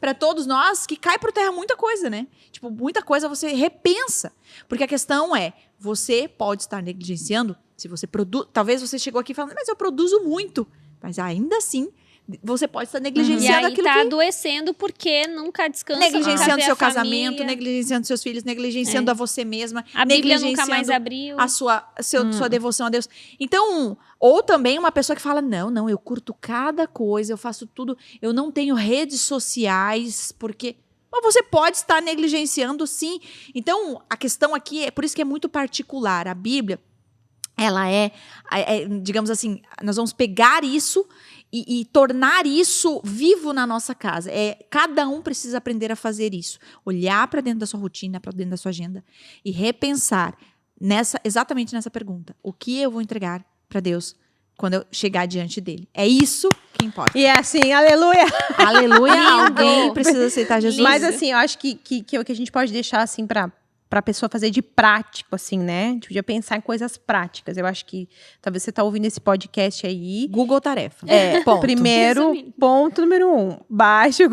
para todos nós, que cai por terra muita coisa, né? Tipo, muita coisa você repensa, porque a questão é, você pode estar negligenciando se você produz, talvez você chegou aqui falando, mas eu produzo muito, mas ainda assim você pode estar E negligenciando aí aquilo tá que adoecendo porque nunca descansa. negligenciando nunca vê seu a casamento, família. negligenciando seus filhos, negligenciando a você mesma, A Bíblia nunca negligenciando mais abriu. a sua devoção a Deus. Então, ou também uma pessoa que fala, não, eu curto cada coisa, eu faço tudo, eu não tenho redes sociais, porque... Mas você pode estar negligenciando, sim. Então, a questão aqui, por isso que é muito particular. A Bíblia, ela digamos assim, nós vamos pegar isso e tornar isso vivo na nossa casa. Cada um precisa aprender a fazer isso. Olhar para dentro da sua rotina, para dentro da sua agenda e repensar exatamente nessa pergunta. O que eu vou entregar para Deus quando eu chegar diante dele? É isso que importa. E é assim, aleluia. Aleluia, alguém precisa aceitar Jesus. Mas assim, eu acho que o que a gente pode deixar assim pra pessoa fazer de prático, assim, né? A gente podia pensar em coisas práticas. Eu acho que talvez você tá ouvindo esse podcast aí. Google Tarefa. Ponto. Primeiro, Resumindo. ponto número 1. Baixa.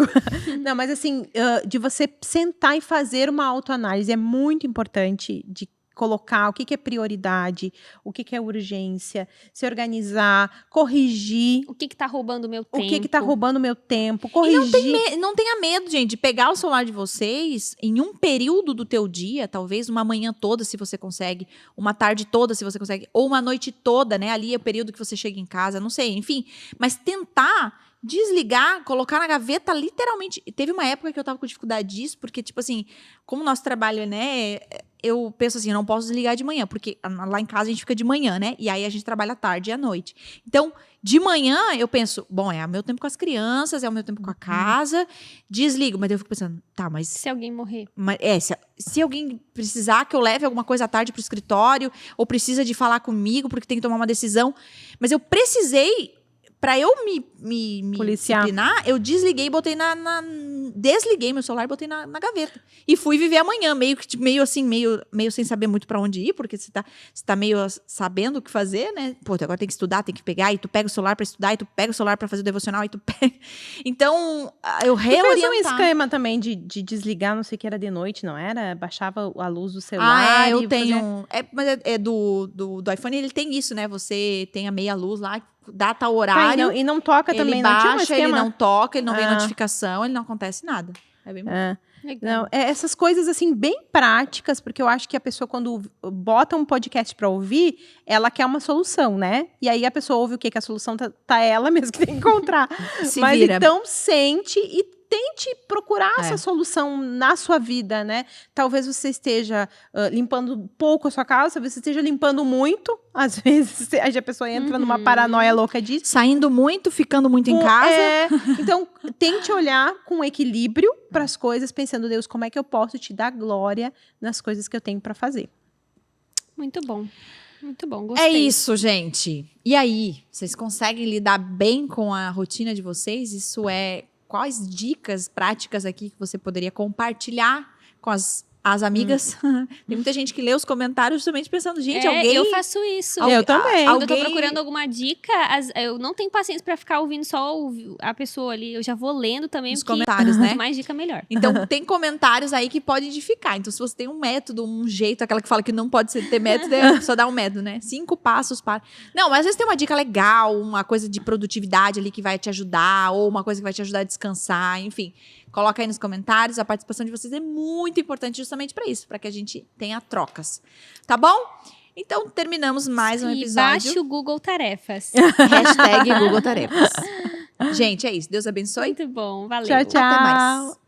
Não, mas assim, de você sentar e fazer uma autoanálise é muito importante de colocar o que é prioridade, o que é urgência, se organizar, corrigir. O que tá roubando o meu O tempo? que tá roubando o meu tempo, E corrigir. não tenha medo, gente, de pegar o celular de vocês em um período do teu dia, talvez uma manhã toda, se você consegue, uma tarde toda, se você consegue, ou uma noite toda, né? Ali é o período que você chega em casa, não sei, enfim. Mas tentar desligar, colocar na gaveta, literalmente. Teve uma época que eu tava com dificuldade disso, porque, tipo assim, como o nosso trabalho, né, eu penso assim, eu não posso desligar de manhã, porque lá em casa a gente fica de manhã, né, e aí a gente trabalha à tarde e à noite. Então, de manhã, eu penso, bom, é o meu tempo com as crianças, é o meu tempo com a casa, desligo, mas eu fico pensando, tá, mas... Se alguém morrer. Se alguém precisar que eu leve alguma coisa à tarde pro escritório, ou precisa de falar comigo porque tem que tomar uma decisão, mas eu precisei... Pra eu me Policiar. disciplinar, eu desliguei e botei desliguei meu celular e botei na gaveta. E fui viver amanhã, meio assim, meio sem saber muito pra onde ir, porque você tá meio sabendo o que fazer, né? Pô, agora tem que estudar, tem que pegar, e tu pega o celular pra estudar, e tu pega o celular pra fazer o devocional, e tu pega... Então, eu reorientar. Tu fez um esquema também de desligar, não sei o que era de noite, não era? Baixava a luz do celular. Eu tenho. Mas do iPhone, ele tem isso, né? Você tem a meia luz lá, data, horário. E não toca ele também, baixa, não tinha um esquema? ele não toca, ele não vem notificação, ele não acontece nada. É bem bom. Legal. Não, essas coisas assim bem práticas, porque eu acho que a pessoa quando bota um podcast pra ouvir, ela quer uma solução, né? E aí a pessoa ouve o quê? Que a solução tá ela mesmo que tem que encontrar. Mas vira. então sente e tente procurar essa solução na sua vida, né? Talvez você esteja limpando pouco a sua casa, talvez você esteja limpando muito. Às vezes a pessoa entra numa paranoia louca disso. Saindo muito, ficando muito em casa. Então, tente olhar com equilíbrio para as coisas, pensando, Deus, como é que eu posso te dar glória nas coisas que eu tenho para fazer? Muito bom. Muito bom, gostei. É isso, gente. E aí, vocês conseguem lidar bem com a rotina de vocês? Quais dicas práticas aqui que você poderia compartilhar com as amigas? Tem muita gente que lê os comentários justamente pensando, gente, alguém... Eu faço isso. Eu também. Quando eu tô procurando alguma dica, eu não tenho paciência pra ficar ouvindo só a pessoa ali. Eu já vou lendo também. Os comentários, né? Mais dica, melhor. Então, tem comentários aí que podem edificar. Então, se você tem um método, um jeito, aquela que fala que não pode ter método, só dá um método, né? 5 passos para... Não, mas às vezes tem uma dica legal, uma coisa de produtividade ali que vai te ajudar, ou uma coisa que vai te ajudar a descansar, enfim. Coloca aí nos comentários, a participação de vocês é muito importante justamente para isso, para que a gente tenha trocas. Tá bom? Então, terminamos mais um episódio. Baixe o Google Tarefas. #Google Tarefas. Gente, é isso. Deus abençoe. Muito bom, valeu. Tchau, tchau. Até mais.